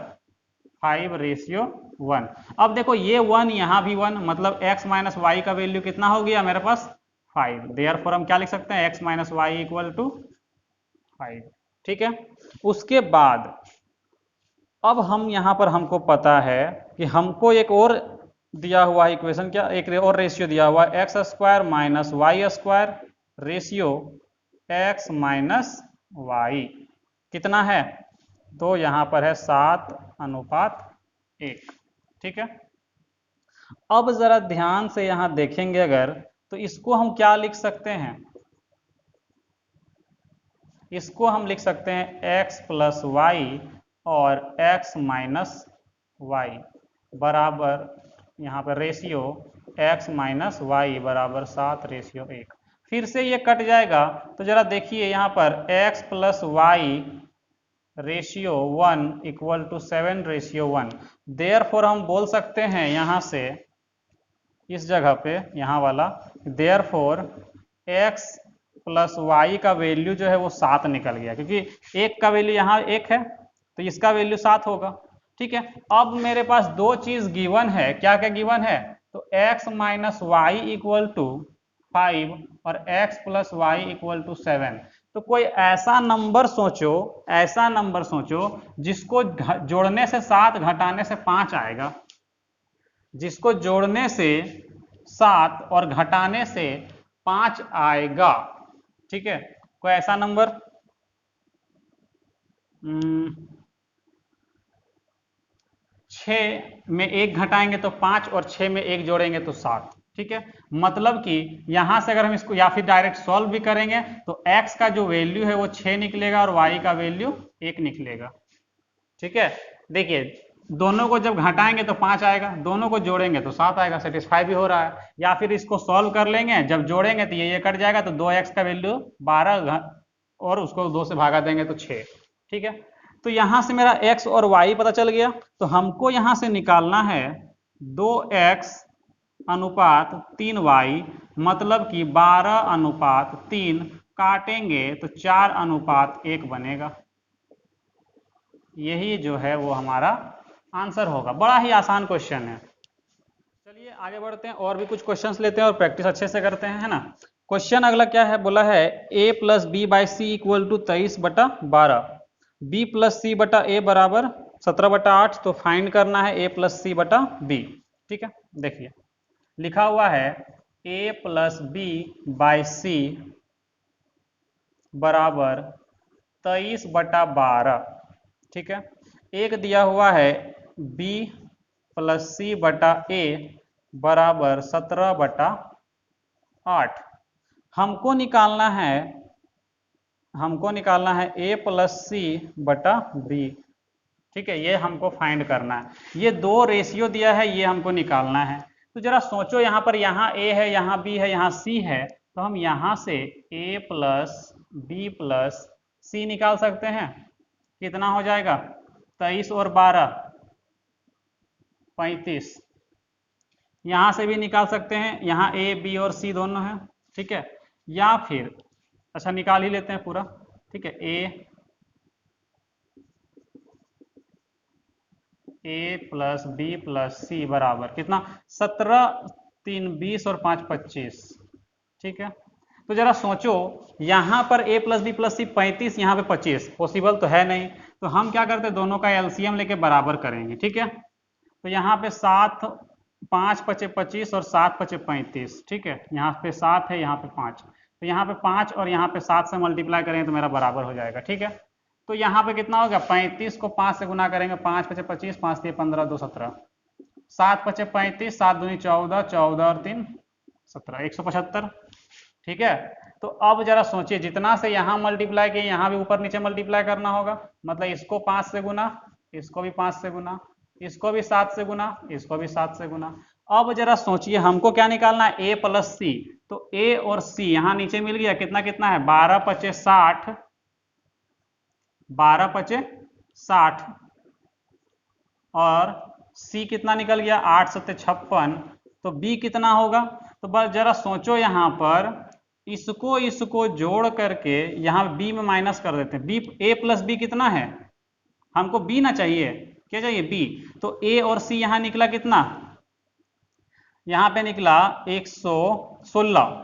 Speaker 1: 5:1। अब देखो ये 1 यहाँ भी 1, मतलब x माइनस वाई का वैल्यू कितना हो गया मेरे पास 5। देयरफॉर हम क्या लिख सकते हैं, x minus y equal to 5। ठीक है, उसके बाद अब हम यहाँ पर हमको पता है कि हमको एक और दिया हुआ इक्वेशन, क्या एक और रेशियो दिया हुआ है, x square minus y square ratio x minus y कितना है, तो यहाँ पर है 7:1। ठीक है, अब जरा ध्यान से यहाँ देखेंगे अगर, तो इसको हम क्या लिख सकते हैं, इसको हम लिख सकते हैं x प्लस वाई और x माइनस वाई बराबर, यहाँ पर रेशियो x माइनस वाई बराबर 7:1। फिर से ये कट जाएगा, तो जरा देखिए यहाँ पर x plus y ratio 1 equal to 7:1। Therefore हम बोल सकते हैं यहाँ से, इस जगह पे यहाँ वाला, देयरफॉर x प्लस वाई का वैल्यू जो है वो 7 निकल गया, क्योंकि एक का वैल्यू यहाँ 1 है तो इसका वैल्यू 7 होगा। ठीक है, अब मेरे पास दो चीज गिवन है, क्या क्या गिवन है, तो x minus y equal to 5 और x plus y equal to 7। तो कोई ऐसा नंबर सोचो, ऐसा नंबर सोचो जिसको जोड़ने से 7 घटाने से 5 आएगा, जिसको जोड़ने से 7 और घटाने से 5 आएगा। ठीक है, कोई ऐसा नंबर, 6 में 1 घटाएंगे तो 5 और 6 में 1 जोड़ेंगे तो 7। ठीक है, मतलब कि यहां से अगर हम इसको या फिर डायरेक्ट सॉल्व भी करेंगे तो x का जो वैल्यू है वो 6 निकलेगा और y का वैल्यू 1 निकलेगा। ठीक है, देखिए दोनों को जब घटाएंगे तो 5 आएगा, दोनों को जोड़ेंगे तो 7 आएगा, सेटिस्फाई भी हो रहा है। या फिर इसको सॉल्व कर लेंगे, जब जोड़ेंगे तो ये कट जाएगा, तो 2x का वैल्यू 12 और उसको 2 से भागा देंगे तो 6। ठीक है, तो यहां से मेरा x और y पता चल गया, तो हमको यहां से निकालना है 2x अनुपात 3y, मतलब कि 12:3, काटेंगे तो 4:1 बनेगा। यही जो है वो हमारा आंसर होगा। बड़ा ही आसान क्वेश्चन है। चलिए आगे बढ़ते हैं, और भी कुछ क्वेश्चंस लेते हैं और प्रैक्टिस अच्छे से करते हैं, है ना। क्वेश्चन अगला क्या है, बोला है a plus B by C equal to 23/12, b plus C बटा ए बराबर 17/8। तो फाइंड करना है a प्लस सी बटा बी। ठीक है, देखिए लिखा हुआ है a प्लस बी बाई सी बराबर 23/12। ठीक है, एक दिया हुआ है b प्लस सी बटा ए बराबर 17/8। हमको निकालना है a प्लस सी बटा बी। ठीक है, ये हमको फाइंड करना है। ये दो रेशियो दिया है, ये हमको निकालना है। तो जरा सोचो, यहाँ पर यहाँ a है, यहाँ b है, यहाँ c है, तो हम यहाँ से a प्लस बी प्लस सी निकाल सकते हैं। कितना हो जाएगा, 23 और 12 35। यहाँ से भी निकाल सकते हैं, यहाँ a b और c दोनों हैं। ठीक है, या फिर अच्छा निकाल ही लेते हैं पूरा। ठीक है, a प्लस बी प्लस सी बराबर कितना, 17, 3 20 और 5 25। ठीक है, तो जरा सोचो, यहाँ पर a प्लस बी प्लस सी 35, यहाँ पे 25, पॉसिबल तो है नहीं, तो हम क्या करते हैं, दोनों का एलसीएम लेके बराबर करेंगे। ठीक है, तो यहाँ पे 7 5 5 25 और 7 5 35। ठीक है, यहाँ पे 7 है, यहाँ पे 5, तो यहाँ पे 5 और यहाँ पे 7 से मल्टीप्लाई करेंगे तो मेरा बराबर हो जाएगा। ठीक है, तो यहाँ पे कितना होगा, 35 को 5 से गुना करेंगे, 5 5 25, 5 3 15, 2 17, 7 5 35, 7 दूनी 14, 14 और 3 17, 175। ठीक है, तो अब जरा सोचिए, जितना से यहाँ मल्टीप्लाई किए यहाँ भी ऊपर नीचे मल्टीप्लाई करना होगा, मतलब इसको 5 से गुना, इसको भी 5 से गुना, इसको भी 7 से गुना, इसको भी 7 से गुना। अब जरा सोचिए, हमको क्या निकालना है, a प्लस सी। तो a और c यहाँ नीचे मिल गया, कितना कितना है, 12 5 60, 12 5 60 और c कितना निकल गया, 8 7 56, तो b कितना होगा? तो बस जरा सोचो, यहाँ पर इसको जोड़ करके यहाँ b में माइनस कर देते हैं। b a प्लस बी कितना है? हमको b ना चाहिए, क्या चाहिए? b। तो a और c यहाँ निकला कितना? यहाँ पे निकला 116।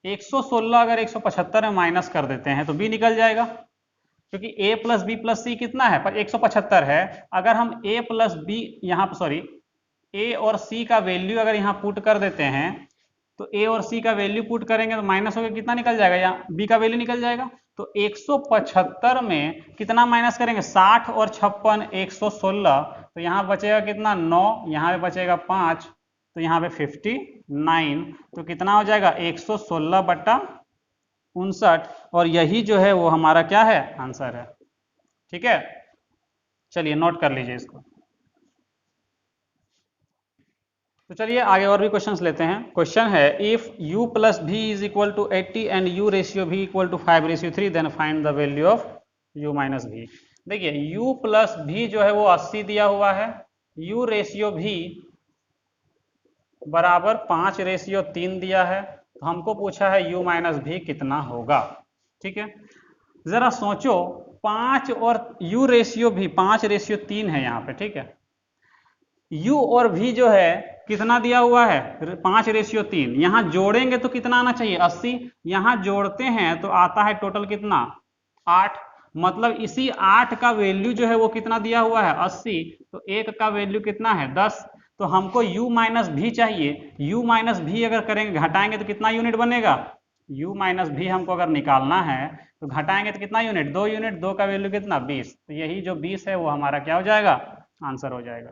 Speaker 1: 116 अगर 175 में माइनस कर देते हैं तो b निकल जाएगा, क्योंकि a प्लस बी प्लस सी कितना है? पर 175 है। अगर हम a प्लस बी यहाँ पर सॉरी a और c का वैल्यू अगर यहाँ पुट कर देते हैं, तो a और c का वैल्यू पुट करेंगे तो माइनस होकर कितना निकल जाएगा? यहाँ b का वैल्यू निकल जाएगा। तो 175 में कितना माइनस करेंगे? 60 और 56 116, तो यहाँ बचेगा कितना? 9, यहाँ पे बचेगा 5, तो यहाँ पे 59। तो कितना हो जाएगा? 116/59। और यही जो है वो हमारा क्या है? आंसर है। ठीक है, चलिए नोट कर लीजिए इसको। तो चलिए आगे और भी क्वेश्चंस लेते हैं। क्वेश्चन है if u plus v is equal to 80 and u ratio v equal to 5/3 then find the value of u minus v। देखिए u प्लस v जो है वो 80 दिया हुआ है, u रेशियो v बराबर 5/3 दिया है, तो हमको पूछा है u माइनस v कितना होगा। ठीक है, जरा सोचो 5 और u रेशियो v 5/3 है यहाँ पे। ठीक है, u और v जो है कितना दिया हुआ है? 5/3। यहाँ जोड़ेंगे तो कितना आना चाहिए? 80। यहाँ जोड़ते हैं तो आता है टोटल कितना? 8। मतलब इसी 8 का वैल्यू जो है वो कितना दिया हुआ है? 80। तो 1 का वैल्यू कितना है? 10। तो हमको u माइनस भी चाहिए। u माइनस भी अगर करेंगे, घटाएंगे तो कितना यूनिट बनेगा? u माइनस भी हमको अगर निकालना है तो घटाएंगे तो कितना यूनिट? 2 यूनिट। 2 का वैल्यू कितना? 20। तो यही जो 20 है वो हमारा क्या हो जाएगा? आंसर हो जाएगा।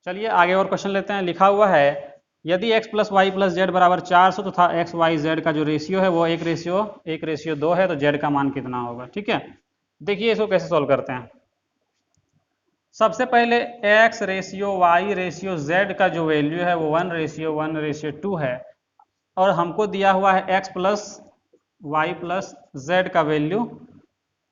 Speaker 1: चलिए आगे और क्वेश्चन लेते हैं। लिखा हुआ है यदि x plus y plus z बराबर 400 तो था एक्स वाई जेड का जो रेशियो है वो 1/2 है, तो z का मान कितना होगा? ठीक है, देखिए इसको कैसे सॉल्व करते हैं। सबसे पहले x ratio y ratio z का जो वैल्यू है वो 1/1/2 है, और हमको दिया हुआ है x plus y plus z का वैल्यू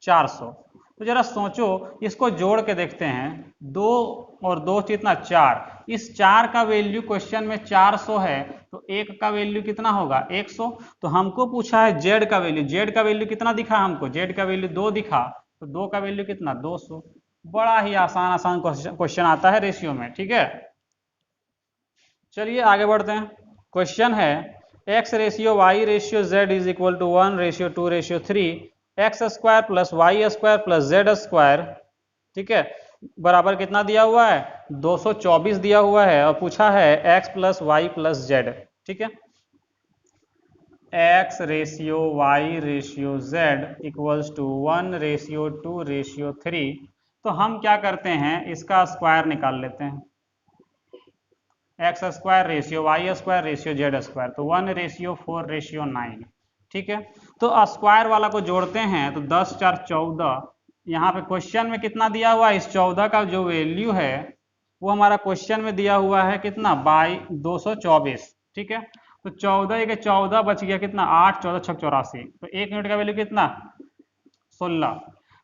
Speaker 1: 400। तो जरा सोचो, इसको जोड़ के देखते हैं। 2 और 2 कितना? 4। इस 4 का वैल्यू क्वेश्चन में 400 है, तो 1 का वैल्यू कितना होगा? 100। तो हमको पूछा है z का वैल्यू। z का वैल्यू कितना दिखा हमको? z का वैल्यू 2 दिखा, तो 2 का वैल्यू कितना? 200। बड़ा ही आसान क्वेश्चन आता है रेशियो में। ठीक है, चलिए आगे बढ़ते हैं। क्वेश्चन है x ratio y ratio z is equal to 1/2/3 x square plus y square plus z square, ठीक है, बराबर कितना दिया हुआ है? 224 दिया हुआ है, और पूछा है x plus y plus z. ठीक है, x ratio y ratio z equals to 1/2/3। तो हम क्या करते हैं, इसका स्क्वायर निकाल लेते हैं। X square ratio y square ratio z square, तो 1/4/9। ठीक है, तो स्क्वायर वाला को जोड़ते हैं तो 10 4 14। यहाँ पे क्वेश्चन में कितना दिया हुआ है? इस 14 का जो वैल्यू है वो हमारा क्वेश्चन में दिया हुआ है कितना? 224। ठीक है, तो 14 के 14 बच गया कितना? 8 14 6 84। तो 1 यूनिट का वैल्यू कितना? 16।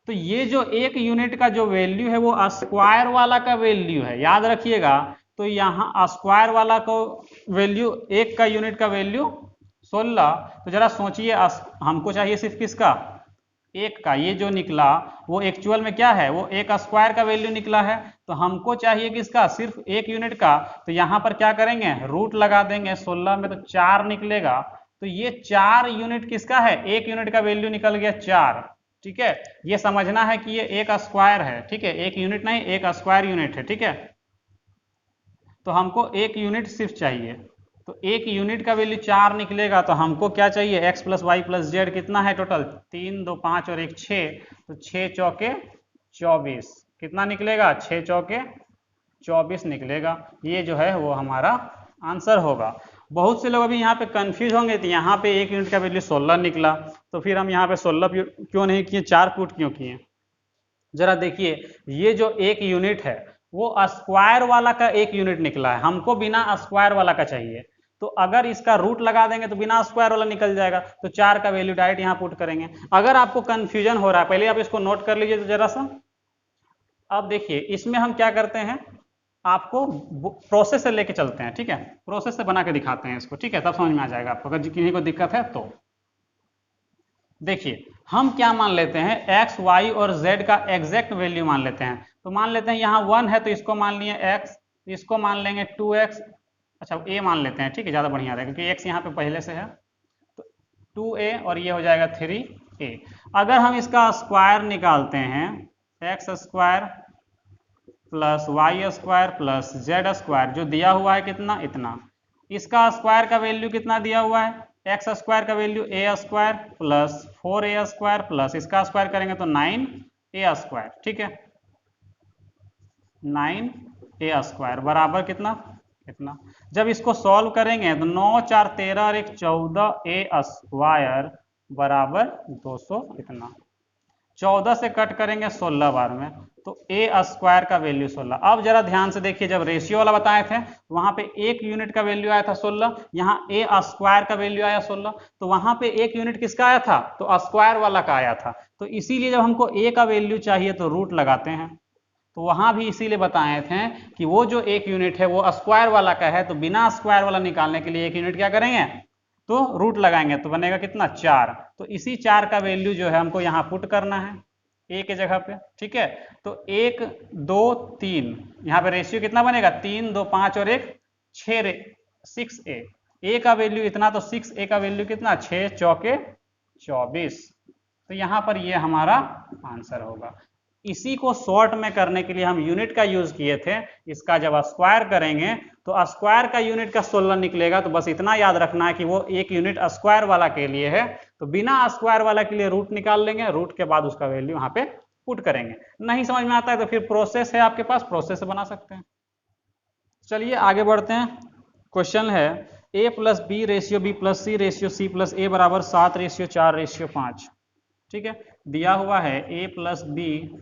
Speaker 1: तो ये जो 1 यूनिट का जो वैल्यू है वो स्क्वायर वाला का वैल्यू है, याद रखिएगा। तो यहाँ स्क्वायर वाला को वैल्यू 1 का यूनिट का वैल्यू 16। तो जरा सोचिए, हमको चाहिए सिर्फ किसका? 1 का। ये जो निकला वो एक्चुअल में क्या है? वो 1 स्क्वायर का वैल्यू निकला है। तो हमको चाहिए किसका? सिर्फ 1 यूनिट का। तो यहाँ पर क्या करेंगे? रूट लगा देंगे 16 में, तो 4 निकलेगा। तो ये 4 यूनिट किसका है? 1 यूनिट का वैल्यू निकल गया 4। ठीक है, ये समझना है कि ये 1 स्क्वायर है। ठीक है, 1 यूनिट नहीं, 1 स्क्वायर यूनिट है। ठीक है, तो हमको 1 यूनिट सिर्फ चाहिए। तो 1 यूनिट का वैल्यू 4 निकलेगा। तो हमको क्या चाहिए? x plus y plus z कितना है टोटल? 3 2 5 और 1 6, तो 6 चौके 24। कितना निकलेगा? 6 चौके 24 निकलेगा। ये जो है वो हमारा आंसर होगा। बहुत से लोग अभी यहाँ पे कंफ्यूज होंगे, तो यहाँ पे 1 यूनिट का वैल्यू 16 निकला, तो फिर हम यहाँ पे 16 क्यों नहीं किए, 4 पुट क्यों किए? जरा देखिए, ये जो 1 यूनिट है वो स्क्वायर वाला का 1 यूनिट निकला है, हमको बिना स्क्वायर वाला का चाहिए। तो अगर इसका रूट लगा देंगे तो बिना स्क्वायर वाला निकल जाएगा। तो 4 का वैल्यू डायरेक्ट यहाँ पुट करेंगे। अगर आपको कंफ्यूजन हो रहा है, पहले आप इसको नोट कर लीजिए तो जरा सा। अब देखिए, इसमें हम क्या करते हैं, आपको प्रोसेस से लेके चलते हैं, ठीक है, प्रोसेस से बना के दिखाते हैं इसको, ठीक है, तब समझ में आ जाएगा आपको अगर किसी को दिक्कत है तो। देखिए हम क्या मान लेते हैं, x y और z का एग्जैक्ट वैल्यू मान लेते हैं। तो मान लेते हैं यहाँ 1 है तो इसको मान लिए x, इसको मान लेंगे 2x, अच्छा a मान लेते हैं, ठीक है, ज़्यादा बढ़िया रहेगा क्योंकि x यहाँ पे पहले से है, तो 2a और ये हो जाएगा 3a। अगर हम इसका स्क्वायर निकालते हैं, x square plus y square plus z square, जो दिया हुआ है कितना, इतना, इसका स्क्वायर का वैल्यू कितना दिया हुआ है, एक्स स्क्वायर का value A square plus 4a square plus इसका स्क्वायर करेंगे तो 9a स्क्वायर, ठीक है, 9a स्क्वायर बराबर कितना, कितना। जब इसको सॉल्व करेंगे तो 9 4 13 और 1 14a स्क्वायर बराबर 200, इतना। 14 से कट करेंगे 16 बार में, तो a स्क्वायर का वैल्यू 16। अब जरा ध्यान से देखिए, जब रेशियो वाला बताए थे वहां पे एक यूनिट का वैल्यू आया था 16, यहाँ a स्क्वायर का वैल्यू आया 16, तो वहां पे एक यूनिट किसका आया था, तो स्क्वायर वाला का आया था। तो इसीलिए जब हमको a का वैल्यू चाहिए तो रूट लगाते हैं। तो वहां भी इसीलिए बताए थे कि वो जो एक यूनिट है वो स्क्वायर वाला का है, तो बिना स्क्वायर वाला निकालने के लिए एक यूनिट क्या करेंगे, तो रूट लगाएंगे, तो बनेगा कितना, 4। तो इसी 4 का वैल्यू जो है हमको यहाँ पुट करना है a के जगह पे, ठीक है। तो 1 2 3, यहाँ पे रेशियो कितना बनेगा, 3 2 5 और 1 6, 6a, a का वैल्यू इतना, तो 6a का वैल्यू कितना, 6 चौके 24। तो यहाँ पर ये हमारा आंसर होगा। इसी को शॉर्ट में करने के लिए हम यूनिट का यूज किए थे। इसका जब स्क्वायर करेंगे तो स्क्वायर का यूनिट का 16 निकलेगा, तो बस इतना याद रखना है कि वो एक यूनिट स्क्वायर वाला के लिए है, तो बिना स्क्वायर वाला के लिए रूट निकाल लेंगे, रूट के बाद उसका वैल्यू वहां पे पुट करेंगे। नहीं समझ में आता है तो फिर प्रोसेस है आपके पास, प्रोसेस से बना सकते हैं। चलिए आगे बढ़ते हैं। क्वेश्चन है a plus B ratio B plus C ratio C plus A बराबर 7 रेशियो 4 रेशियो 5, ठीक है। दिया हुआ है a plus B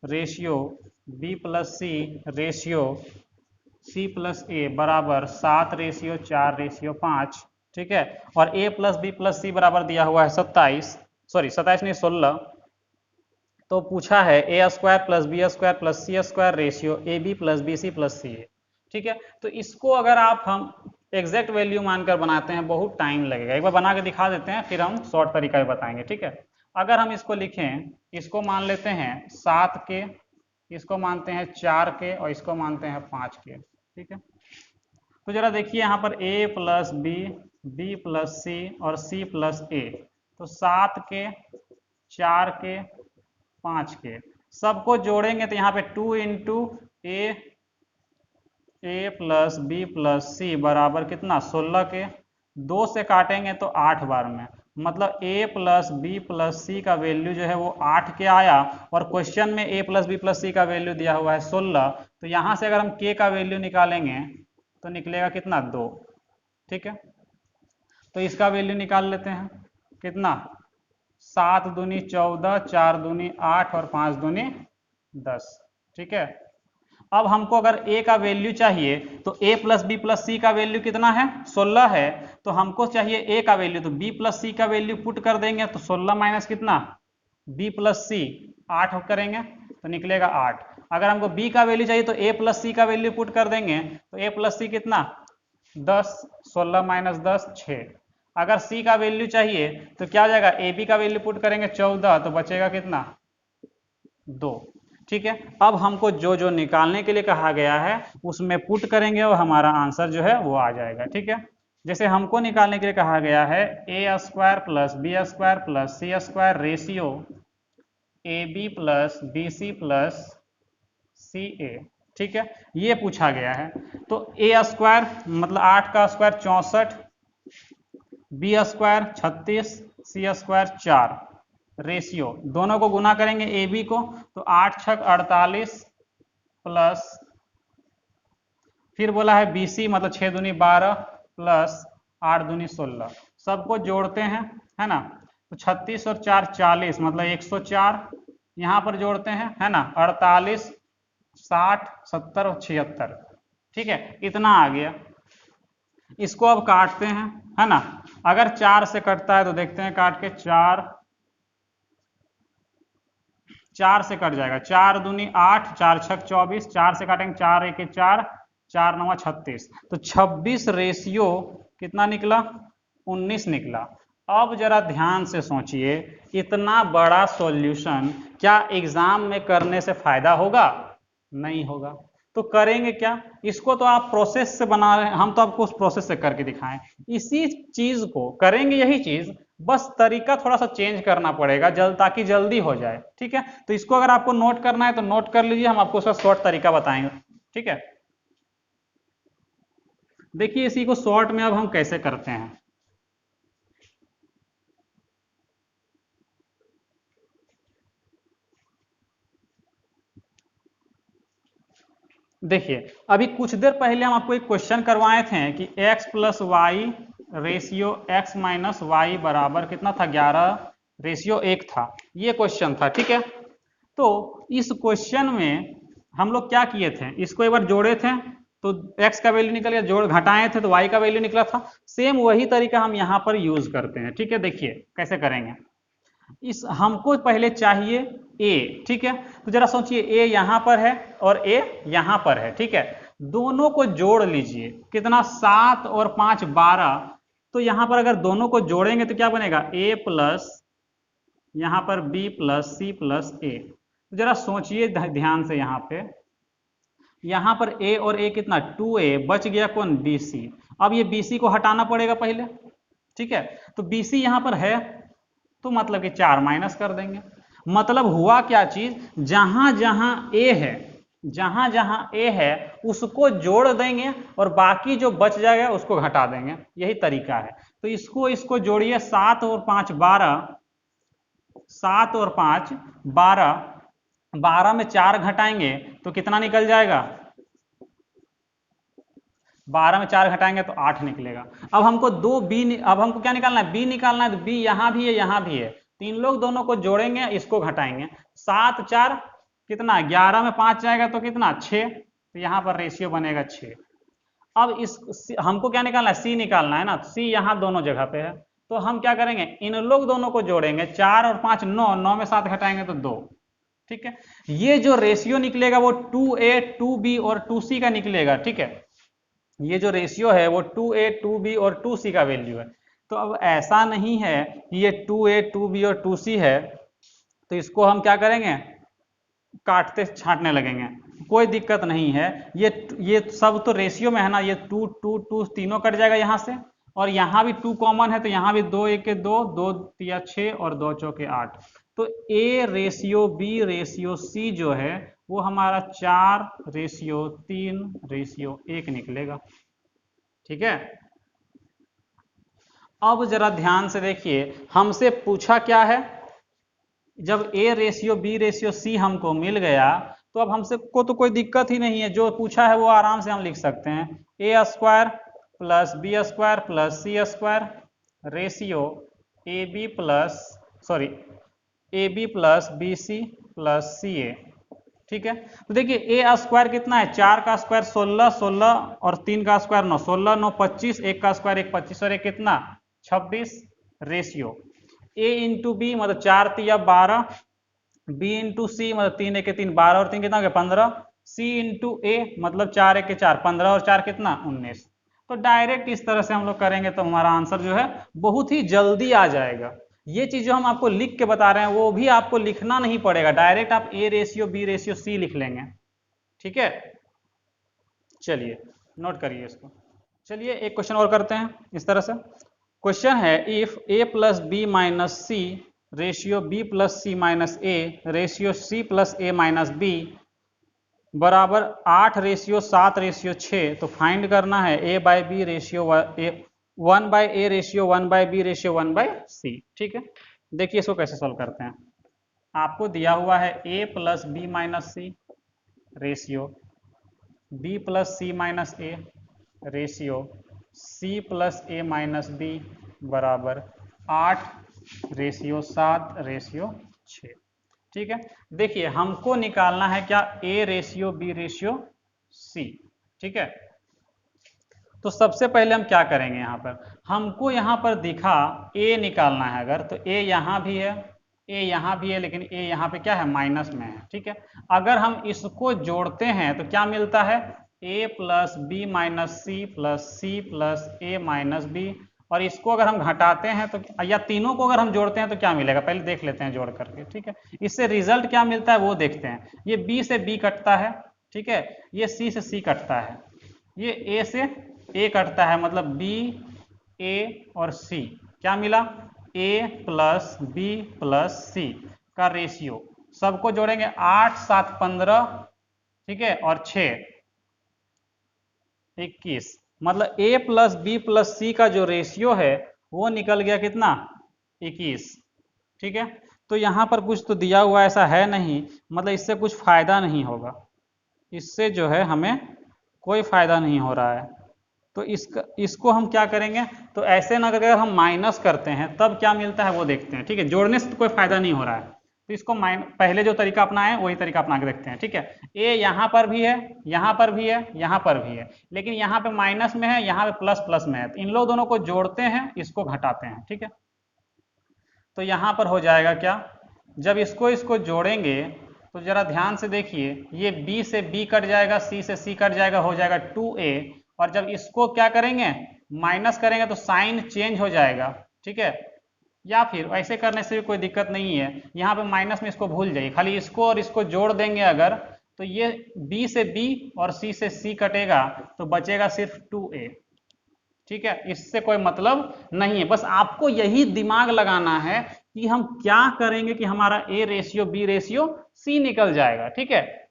Speaker 1: ratio B plus C ratio C plus A बराबर 7 रेशियो 4 रेशियो 5, ठीक है। और a प्लस बी प्लस सी बराबर दिया हुआ है 27, सॉरी 27 नहीं 16। तो पूछा है A square plus B square plus C square ratio A B plus B C plus C A, ठीक है। तो इसको अगर आप हम एग्जैक्ट वैल्यू मानकर बनाते हैं बहुत टाइम लगेगा, एक बार बना के दिखा देते हैं फिर हम शॉर्ट तरीका भी बताएंगे, ठीक है। अगर हम इसको लिखें, इसको मान लेते हैं 7 के, इसको मानते हैं 4 के और इसको मानते हैं 5 के, ठीक है। तो जरा देखिए यहाँ पर a plus B, B plus C और c प्लस ए, तो 7 के 4 के 5 के सबको जोड़ेंगे तो यहाँ पे 2 इंटू ए प्लस बी प्लस सी बराबर कितना, 16 के। 2 से काटेंगे तो 8 बार में, मतलब a प्लस बी प्लस सी का वैल्यू जो है वो 8 के आया, और क्वेश्चन में a प्लस बी प्लस सी का वैल्यू दिया हुआ है 16। तो यहाँ से अगर हम k का वैल्यू निकालेंगे तो निकलेगा कितना, 2, ठीक है। तो इसका वैल्यू निकाल लेते हैं, कितना, 7 दूनी 14, 4 दूनी 8 और 5 दूनी 10, ठीक है। अब हमको अगर a का वैल्यू चाहिए तो a प्लस बी प्लस सी का वैल्यू कितना है, 16 है, तो हमको चाहिए a का वैल्यू, तो b प्लस सी का वैल्यू पुट कर देंगे, तो 16 माइनस कितना, b प्लस सी 8 करेंगे तो निकलेगा 8। अगर हमको b का वैल्यू चाहिए तो a प्लस सी का वैल्यू पुट कर देंगे, तो a प्लस सी कितना, 10, 16 माइनस 10 6। अगर c का वैल्यू चाहिए तो क्या हो जाएगा, ab का वैल्यू पुट करेंगे 14, तो बचेगा कितना, 2, ठीक है। अब हमको जो जो निकालने के लिए कहा गया है उसमें पुट करेंगे और हमारा आंसर जो है वो आ जाएगा, ठीक है। जैसे हमको निकालने के लिए कहा गया है a square plus B square plus C square ratio A B plus B C plus C A, ठीक है, ये पूछा गया है। तो a स्क्वायर मतलब 8 का स्क्वायर 64, बी स्क्वायर 36, सी स्क्वायर 4 रेशियो, दोनों को गुना करेंगे ए बी को, तो 8 छक 48 प्लस, फिर बोला है बी सी मतलब 6 दूनी 12 प्लस 8 दूनी 16, सबको जोड़ते हैं, है ना। तो 36 और 4 40 मतलब 104, यहाँ पर जोड़ते हैं, है ना, 48 60 70 और 76, ठीक है, इतना आ गया। इसको अब काटते हैं, है ना। अगर 4 से कटता है तो देखते हैं काट के, 4 4 से कट जाएगा, 4 दूनी 8, 4 छक 24, 4 से काटेंगे 4 1 4, 4 9 36, तो 26 रेशियो कितना निकला, 19 निकला। अब जरा ध्यान से सोचिए, इतना बड़ा सॉल्यूशन क्या एग्जाम में करने से फायदा होगा? नहीं होगा। तो करेंगे क्या, इसको तो आप प्रोसेस से बना रहे हैं, हम तो आपको उस प्रोसेस से करके दिखाएं। इसी चीज को करेंगे, यही चीज, बस तरीका थोड़ा सा चेंज करना पड़ेगा ताकि जल्दी हो जाए। ठीक है, तो इसको अगर आपको नोट करना है तो नोट कर लीजिए, हम आपको उसका शॉर्ट तरीका बताएंगे। ठीक है, देखिए इसी को शॉर्ट में अब हम कैसे करते हैं। देखिए अभी कुछ देर पहले हम आपको एक क्वेश्चन करवाए थे कि x plus y ratio x minus y बराबर कितना था, 11 रेशियो 1 था, ये क्वेश्चन था। ठीक है, तो इस क्वेश्चन में हम लोग क्या किए थे, इसको एक बार जोड़े थे तो x का वैल्यू निकल गया, जोड़ घटाए थे तो y का वैल्यू निकला था। सेम वही तरीका हम यहाँ पर यूज करते हैं। ठीक है, देखिए कैसे करेंगे। इस हमको पहले चाहिए a, ठीक है, तो जरा सोचिए a यहां पर है और a यहां पर है। ठीक है, दोनों को जोड़ लीजिए, कितना, 7 और 5 12, तो यहां पर अगर दोनों को जोड़ेंगे तो क्या बनेगा, a प्लस यहां पर b plus c plus a। तो जरा सोचिए ध्यान से, यहां पर a और a कितना, 2a, बच गया कौन, bc। अब ये bc को हटाना पड़ेगा पहले। ठीक है, तो bc यहां पर है तो मतलब कि 4 माइनस कर देंगे। मतलब हुआ क्या चीज, जहां जहां a है, जहां जहां a है उसको जोड़ देंगे और बाकी जो बच जाएगा उसको घटा देंगे, यही तरीका है। तो इसको जोड़िए, 7 और 5 12, 7 और 5 12, 12 में 4 घटाएंगे तो कितना निकल जाएगा, 12 में 4 घटाएंगे तो 8 निकलेगा। अब हमको अब हमको क्या निकालना है, b निकालना है, तो b यहां भी है यहां भी है, तीन लोग दोनों को जोड़ेंगे, इसको घटाएंगे, 7 4 कितना, 11 में 5 जाएगा तो कितना, 6, तो यहां पर रेशियो बनेगा 6। अब हमको क्या निकालना है, c निकालना है ना, c यहां दोनों जगह पे है, तो हम क्या करेंगे, इन लोग दोनों को जोड़ेंगे, 4 और 5 9, 9 में 7 घटाएंगे तो 2। ठीक है, ये जो रेशियो निकलेगा वो 2a 2b और 2c का निकलेगा। ठीक है, ये जो रेशियो है वो 2a 2b और 2c का वैल्यू है। तो अब ऐसा नहीं है कि ये 2a 2b और 2c है तो इसको हम क्या करेंगे, काटते छांटने लगेंगे, कोई दिक्कत नहीं है। ये सब तो रेशियो में है ना, ये 2 2 2 तीनों कट जाएगा यहाँ से, और यहाँ भी 2 कॉमन है तो यहाँ भी 2 1 2, 2 3 6 और 2 चौके 8। तो a ratio b ratio c जो है वो हमारा 4 रेशियो 3 रेशियो 1 निकलेगा। ठीक है, अब जरा ध्यान से देखिए, हमसे पूछा क्या है, जब a ratio b ratio c हमको मिल गया तो अब हमसे को तो कोई दिक्कत ही नहीं है, जो पूछा है वो आराम से हम लिख सकते हैं, a square plus B square plus C square ratio A B plus B C plus C A. ठीक है, तो देखिए ए स्क्वायर कितना है, 4 का स्क्वायर 16, 16 और 3 का स्क्वायर 9, 16 9 25, 1 का स्क्वायर 1 25 और 1 कितना 26 रेशियो ए इंटू बी मतलब 4 तिया 12, बी इंटू सी मतलब 3 1 3 12 और 3 कितना हो गया 15, सी इंटू ए मतलब 4 1 4 15 और 4 कितना 19। तो डायरेक्ट इस तरह से हम लोग करेंगे तो हमारा आंसर जो है बहुत ही जल्दी आ जाएगा। ये चीज जो हम आपको लिख के बता रहे हैं वो भी आपको लिखना नहीं पड़ेगा, डायरेक्ट आप a ratio B ratio c लिख लेंगे। ठीक है, चलिए नोट करिए इसको। चलिए एक क्वेश्चन और करते हैं इस तरह से। क्वेश्चन है, if a plus B minus C ratio B plus C minus A ratio C plus A minus B बराबर 8 रेशियो 7 रेशियो 6, तो फाइंड करना है A by B ratio 1 by A ratio 1 by B ratio 1 by C. ठीक है, देखिए इसको कैसे solve करते हैं। आपको दिया हुआ है A plus B minus C ratio B plus C minus A ratio C plus A minus B बराबर 8 रेशियो 7 रेशियो 6। ठीक है, देखिए हमको निकालना है क्या, a ratio B ratio c. ठीक है, तो सबसे पहले हम क्या करेंगे, यहां पर हमको यहां पर दिखा ए निकालना है, अगर तो ए यहां भी है ए यहाँ भी है लेकिन ए यहाँ पे क्या है, माइनस में है। ठीक है, अगर हम इसको जोड़ते हैं तो क्या मिलता है, A plus B minus C plus C plus A minus B. और इसको अगर हम घटाते हैं तो, या तीनों को अगर हम जोड़ते हैं तो क्या मिलेगा, पहले देख लेते हैं जोड़ करके। ठीक है, इससे रिजल्ट क्या मिलता है वो देखते हैं। ये बी से बी कटता है, ठीक है, ये सी से सी कटता है, ये ए से ए कटता है, मतलब बी ए और सी, क्या मिला, ए प्लस बी प्लस सी का रेशियो। सबको जोड़ेंगे 8 7 15, ठीक है, और 6 21, मतलब ए प्लस बी प्लस सी का जो रेशियो है वो निकल गया कितना, 21। ठीक है, तो यहाँ पर कुछ तो दिया हुआ ऐसा है नहीं, मतलब इससे कुछ फायदा नहीं होगा, इससे जो है हमें कोई फायदा नहीं हो रहा है। तो इसको हम क्या करेंगे, तो ऐसे ना अगर हम माइनस करते हैं तब क्या मिलता है वो देखते हैं। ठीक है, जोड़ने से तो कोई फायदा नहीं हो रहा है, तो इसको पहले जो तरीका अपनाए वही तरीका अपना के देखते हैं। ठीक है, ए यहाँ पर भी है, यहाँ पर भी है, यहाँ पर भी है, लेकिन यहाँ पे माइनस में है, यहाँ पे प्लस प्लस में है, तो इन लोग दोनों को जोड़ते हैं, इसको घटाते हैं। ठीक है, तो यहाँ पर हो जाएगा क्या, जब इसको जोड़ेंगे तो जरा ध्यान से देखिए, ये b से b कट जाएगा, c से c कट जाएगा, हो जाएगा 2a। और जब इसको क्या करेंगे, माइनस करेंगे तो साइन चेंज हो जाएगा। ठीक है, या फिर ऐसे करने से भी कोई दिक्कत नहीं है, यहाँ पे माइनस में इसको भूल जाइए, खाली इसको और इसको जोड़ देंगे अगर, तो ये b से b और c से c कटेगा तो बचेगा सिर्फ 2a। ठीक है, इससे कोई मतलब नहीं है, बस आपको यही दिमाग लगाना है कि हम क्या करेंगे कि हमारा a ratio B ratio c निकल जाएगा। ठीक है,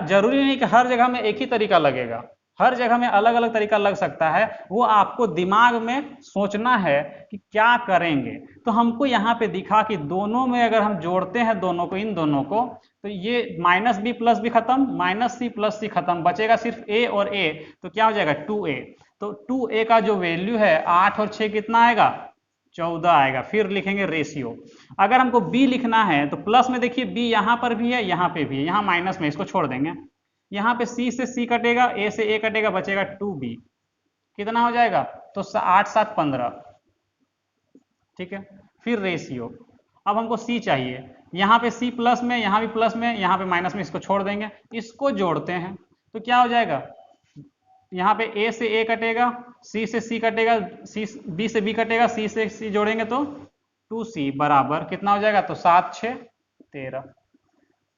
Speaker 1: जरूरी नहीं कि हर जगह में एक ही तरीका लगेगा, हर जगह में अलग अलग तरीका लग सकता है, वो आपको दिमाग में सोचना है कि क्या करेंगे। तो हमको यहाँ पे दिखा कि दोनों में अगर हम जोड़ते हैं दोनों को, इन दोनों को, तो ये माइनस बी प्लस बी खत्म, माइनस सी प्लस सी खत्म, बचेगा सिर्फ ए और ए, तो क्या हो जाएगा 2a। तो 2a का जो वैल्यू है 8 और 6 कितना आएगा, 14 आएगा। फिर लिखेंगे रेशियो। अगर हमको b लिखना है तो प्लस में देखिए b यहाँ पर भी है, यहाँ पे भी है, यहाँ माइनस में, इसको छोड़ देंगे। यहाँ पे c से c कटेगा, a से a कटेगा, बचेगा 2b, कितना हो जाएगा, तो 8 7 15। ठीक है, फिर रेशियो। अब हमको c चाहिए, यहाँ पे c प्लस में, यहाँ भी प्लस में, यहाँ पे माइनस में, इसको छोड़ देंगे, इसको जोड़ते हैं तो क्या हो जाएगा, यहाँ पे a से a कटेगा, c से c कटेगा, b से b कटेगा, c से c जोड़ेंगे तो 2c बराबर कितना हो जाएगा, तो 7 6 13।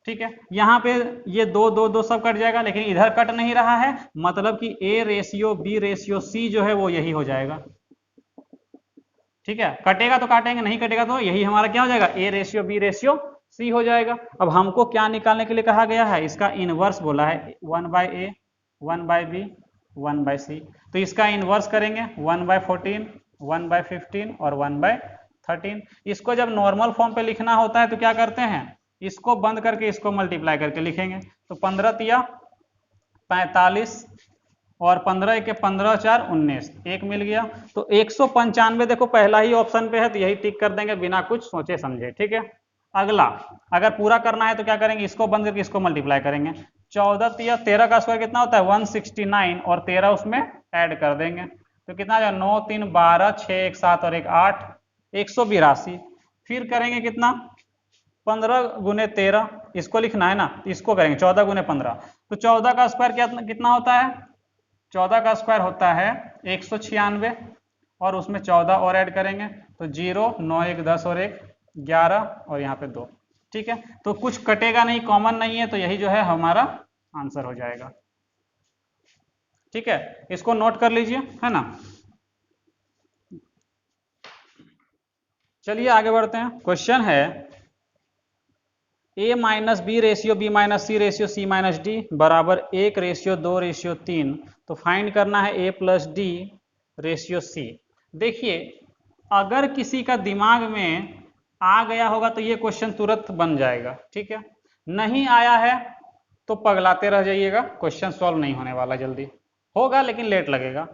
Speaker 1: ठीक है, यहाँ पे ये 2 2 2 सब कट जाएगा, लेकिन इधर कट नहीं रहा है, मतलब कि a ratio b ratio c जो है वो यही हो जाएगा। ठीक है, कटेगा तो काटेंगे, नहीं कटेगा तो यही हमारा क्या हो जाएगा, a ratio b ratio c हो जाएगा। अब हमको क्या निकालने के लिए कहा गया है, इसका इनवर्स बोला है, 1/a 1/b 1/c। तो इसका इनवर्स करेंगे, 1/14 1/15 और 1/13। इसको जब नॉर्मल फॉर्म पे लिखना होता है तो क्या करते हैं, इसको बंद करके इसको मल्टीप्लाई करके लिखेंगे। तो 15 तिया 45 और 15 के 15 4 19, एक मिल गया। तो 195 देखो पहला ही ऑप्शन पे है, तो यही टिक कर देंगे बिना कुछ सोचे समझे। ठीक है, अगला अगर पूरा करना है तो क्या करेंगे, इसको बंद करके इसको मल्टीप्लाई करेंगे। 14 तिया 13 का स्क्वायर कितना होता है, 169, और 13 उसमें ऐड कर देंगे तो कितना आ जाएगा, 9 3 12 6 1 7 और 1 8, 182। फिर करेंगे कितना, 15 गुने 13, इसको लिखना है ना, इसको करेंगे 14 गुने 15। तो 14 का स्क्वायर कितना होता है, 14 का स्क्वायर होता है 196, और उसमें 14 और ऐड करेंगे तो 0 9 1 10 और 1 11 और यहाँ पे 2। ठीक है, तो कुछ कटेगा नहीं, कॉमन नहीं है, तो यही जो है हमारा आंसर हो जाएगा। ठीक है, इसको नोट कर लीजिए, है ना। चलिए आगे बढ़ते हैं। क्वेश्चन है a minus B ratio b minus C ratio c minus d बराबर 1 रेशियो 2 रेशियो 3, तो फाइंड करना है a plus d ratio c. देखिए, अगर किसी का दिमाग में आ गया होगा तो ये क्वेश्चन तुरंत बन जाएगा। ठीक है, नहीं आया है तो पगलाते रह जाइएगा, क्वेश्चन सॉल्व नहीं होने वाला, जल्दी होगा लेकिन लेट लगेगा।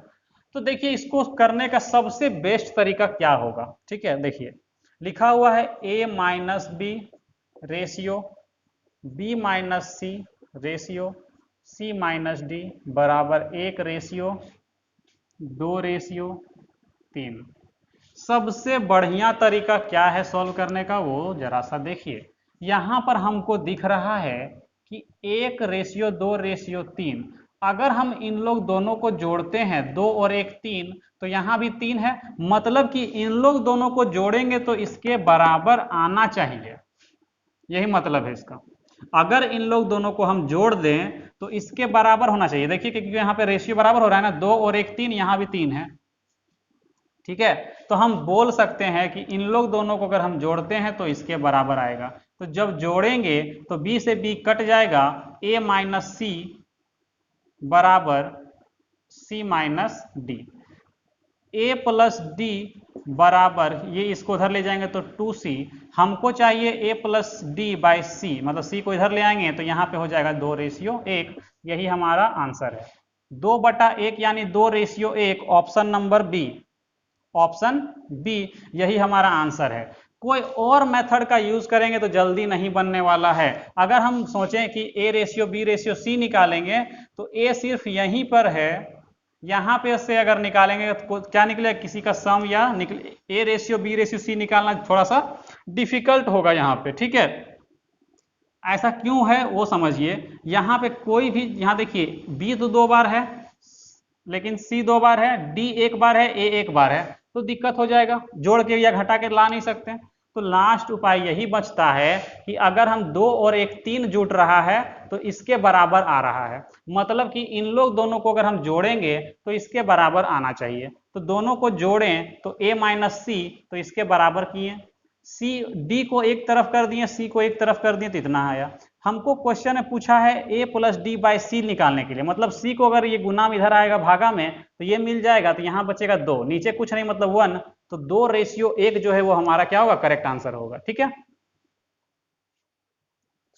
Speaker 1: तो देखिए, इसको करने का सबसे बेस्ट तरीका क्या होगा। ठीक है, देखिए लिखा हुआ है a minus B ratio b minus C ratio c minus d बराबर 1 रेशियो 2 रेशियो 3। सबसे बढ़िया तरीका क्या है सॉल्व करने का, वो जरा सा देखिए। यहां पर हमको दिख रहा है कि 1:2:3। अगर हम इन लोग दोनों को जोड़ते हैं, 2 और 1 3, तो यहां भी 3 है, मतलब कि इन लोग दोनों को जोड़ेंगे तो इसके बराबर आना चाहिए। यही मतलब है इसका। अगर इन लोग दोनों को हम जोड़ दें तो इसके बराबर होना चाहिए। देखिए क्योंकि यहाँ पे रेशियो बराबर हो रहा है ना, 2 और 1 3, यहाँ भी 3 है। ठीक है, तो हम बोल सकते हैं कि इन लोग दोनों को अगर हम जोड़ते हैं तो इसके बराबर आएगा। तो जब जोड़ेंगे तो b से b कट जाएगा, a माइनस सी बराबर c minus D. a plus D बराबर, ये इसको उधर ले जाएंगे तो 2c। हमको चाहिए a प्लस डी बाई सी, मतलब c को इधर ले आएंगे तो यहाँ पे हो जाएगा 2:1। यही हमारा आंसर है, 2/1 यानी 2:1, option number b. Option b यही हमारा आंसर है। कोई और मेथड का यूज करेंगे तो जल्दी नहीं बनने वाला है। अगर हम सोचें कि A:B:C निकालेंगे तो A सिर्फ यहीं पर है, यहां पे से अगर निकालेंगे तो क्या निकलेगा, किसी का सम या A:B:C निकालना थोड़ा सा डिफिकल्ट होगा यहाँ पे। ठीक है, ऐसा क्यों है वो समझिए। यहाँ पे कोई भी, यहाँ देखिए B तो 2 बार है, लेकिन C 2 बार है, D 1 बार है, A 1 बार है, तो दिक्कत हो जाएगा, जोड़ के या घटा के ला नहीं सकते। तो लास्ट उपाय यही बचता है कि अगर हम 2 और 1 3 जुट रहा है तो इसके बराबर आ रहा है, मतलब कि इन लोग दोनों को अगर हम जोड़ेंगे तो इसके बराबर आना चाहिए। तो दोनों को जोड़ें तो a माइनस सी, तो इसके बराबर किए, सी डी को एक तरफ कर दिए, सी को एक तरफ कर दिए, तो इतना आया। हमको क्वेश्चन में पूछा है a प्लस डी बाई सी निकालने के लिए, मतलब c को अगर ये गुना में इधर आएगा भागा में तो ये मिल जाएगा, तो यहाँ बचेगा 2, नीचे कुछ नहीं मतलब 1, तो 2:1 जो है वो हमारा क्या होगा, करेक्ट आंसर होगा। ठीक है,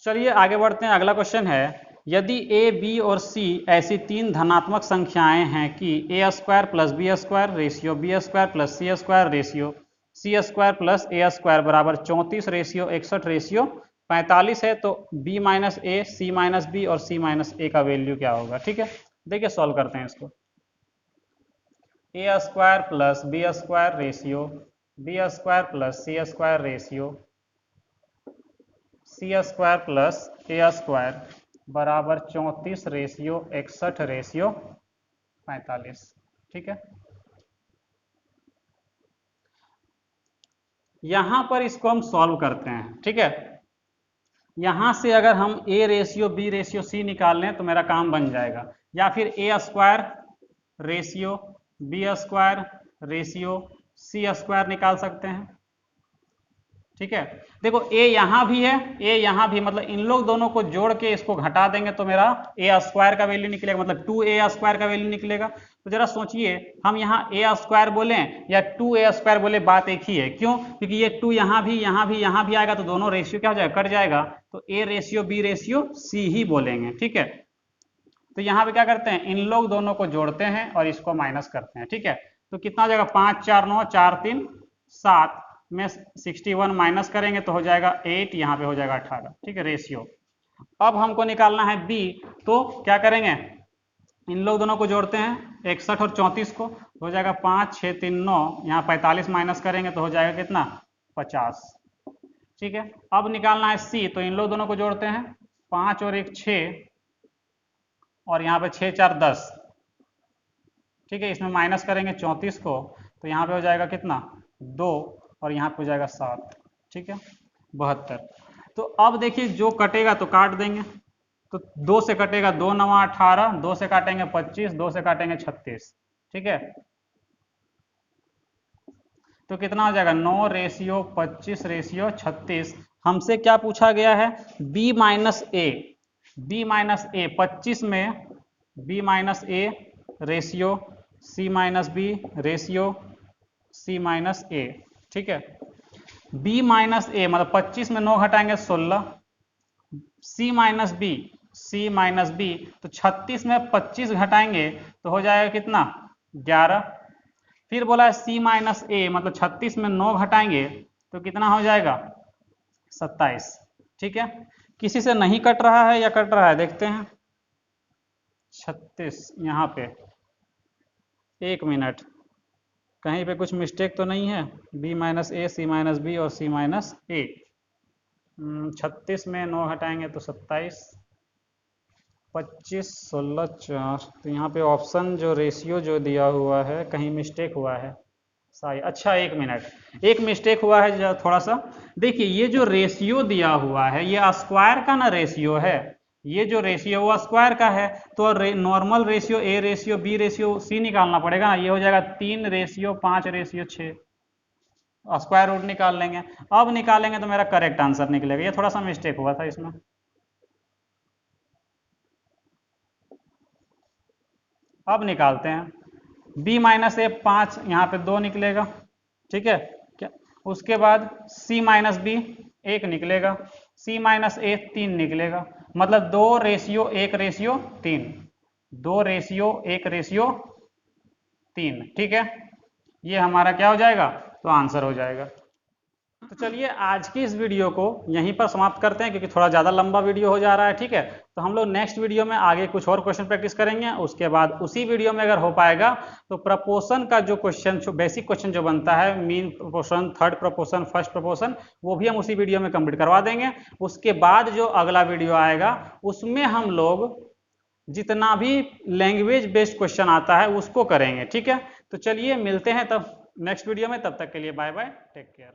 Speaker 1: चलिए आगे बढ़ते हैं। अगला क्वेश्चन है, यदि a b और c ऐसी 3 धनात्मक संख्याएं हैं कि a² plus b² ratio b² plus c² ratio c² plus a² बराबर 34:61 रेशियो 45 है, तो b माइनस ए, सी माइनस बी और c माइनस ए का वैल्यू क्या होगा। ठीक है, देखिए सॉल्व करते हैं इसको। a² plus b² ratio b² plus c² ratio c² plus a² बराबर 34:61 रेशियो 45। ठीक है, यहां पर इसको हम सॉल्व करते हैं। ठीक है, यहां से अगर हम a:b:c निकाल लें तो मेरा काम बन जाएगा, या फिर a² ratio b² ratio c² निकाल सकते हैं। ठीक है, देखो a यहां भी है, a यहां भी, मतलब इन लोग दोनों को जोड़ के इसको घटा देंगे तो मेरा a² का वैल्यू निकलेगा, मतलब 2a² का वैल्यू निकलेगा। तो जरा सोचिए, हम यहाँ a² बोले या 2a² बोले, बात एक ही है। क्यों, क्योंकि ये 2 यहाँ भी आएगा तो दोनों रेशियो क्या हो जाएगा, कट जाएगा, तो a:b:c ही बोलेंगे। ठीक है, तो यहाँ पे क्या करते हैं, इन लोग दोनों को जोड़ते हैं और इसको माइनस करते हैं। ठीक है, तो कितना हो जाएगा, 5 4 9 4 3 7 में 61 माइनस करेंगे तो हो जाएगा 8, यहाँ पे हो जाएगा 18। ठीक है, रेशियो। अब हमको निकालना है b, तो क्या करेंगे, इन लोग दोनों को जोड़ते हैं 61 और 34 को, हो जाएगा 5 6 3 9, यहाँ 45 माइनस करेंगे तो हो जाएगा कितना, 50। ठीक है, अब निकालना है c, तो इन लोग दोनों को जोड़ते हैं, 5 और 1 6, और यहाँ पे 6 4 10। ठीक है, इसमें माइनस करेंगे 34 को, तो यहाँ पे हो जाएगा कितना, 2, और यहाँ पे हो जाएगा 7। ठीक है, 72। तो अब देखिए जो कटेगा तो काट देंगे, तो 2 से कटेगा 2 9 18, 2 से काटेंगे 25, 2 से काटेंगे 36। ठीक है, तो कितना हो जाएगा, 9 रेशियो 25 रेशियो 36। हमसे क्या पूछा गया है, b माइनस ए, 25 में b minus A ratio c minus B ratio c minus A. ठीक है, b माइनस ए मतलब 25 में 9 घटाएंगे 16, c माइनस बी, तो 36 में 25 घटाएंगे तो हो जाएगा कितना, 11। फिर बोला है c माइनस ए, मतलब 36 में 9 घटाएंगे तो कितना हो जाएगा, 27। ठीक है, किसी से नहीं कट रहा है या कट रहा है, देखते हैं। 36 यहाँ पे, 1 मिनट, कहीं पे कुछ मिस्टेक तो नहीं है? b माइनस ए, सी माइनस बी और c माइनस ए। 36 में 9 हटाएंगे तो 27, 25, 16, 4। तो यहाँ पे ऑप्शन जो रेशियो जो दिया हुआ है कहीं मिस्टेक हुआ है शायद। अच्छा, 1 मिनट, एक मिस्टेक हुआ है जो थोड़ा सा। देखिए ये जो रेशियो दिया हुआ है ये स्क्वायर का ना रेशियो है, ये जो रेशियो वो स्क्वायर का है। तो normal ratio a ratio B ratio c निकालना पड़ेगा ना, ये हो जाएगा 3 रेशियो 5 रेशियो 6, स्क्वायर रूट निकाल लेंगे। अब निकालेंगे तो मेरा करेक्ट आंसर निकलेगा। ये थोड़ा सा मिस्टेक हुआ था इसमें। अब निकालते हैं। b माइनस ए 5, यहाँ पे 2 निकलेगा, ठीक है क्या? उसके बाद c माइनस बी 1 निकलेगा, c माइनस ए 3 निकलेगा। मतलब 2 रेशियो 1 रेशियो 3, 2 रेशियो 1 रेशियो 3, ठीक है। ये हमारा क्या हो जाएगा? तो आंसर हो जाएगा। तो चलिए आज की इस वीडियो को यहीं पर समाप्त करते हैं क्योंकि थोड़ा ज़्यादा लंबा वीडियो हो जा रहा है, ठीक है। तो हम लोग नेक्स्ट वीडियो में आगे कुछ और क्वेश्चन प्रैक्टिस करेंगे। उसके बाद उसी वीडियो में अगर हो पाएगा तो प्रपोर्शन का जो क्वेश्चन, बेसिक क्वेश्चन जो बनता है, mean proportion, third proportion, first proportion, वो भी हम उसी वीडियो में कंप्लीट करवा देंगे। उसके बाद जो अगला वीडियो आएगा उसमें हम लोग जितना भी लैंग्वेज बेस्ड क्वेश्चन आता है उसको करेंगे, ठीक है। तो चलिए मिलते हैं तब नेक्स्ट वीडियो में, तब तक के लिए बाय बाय, टेक केयर।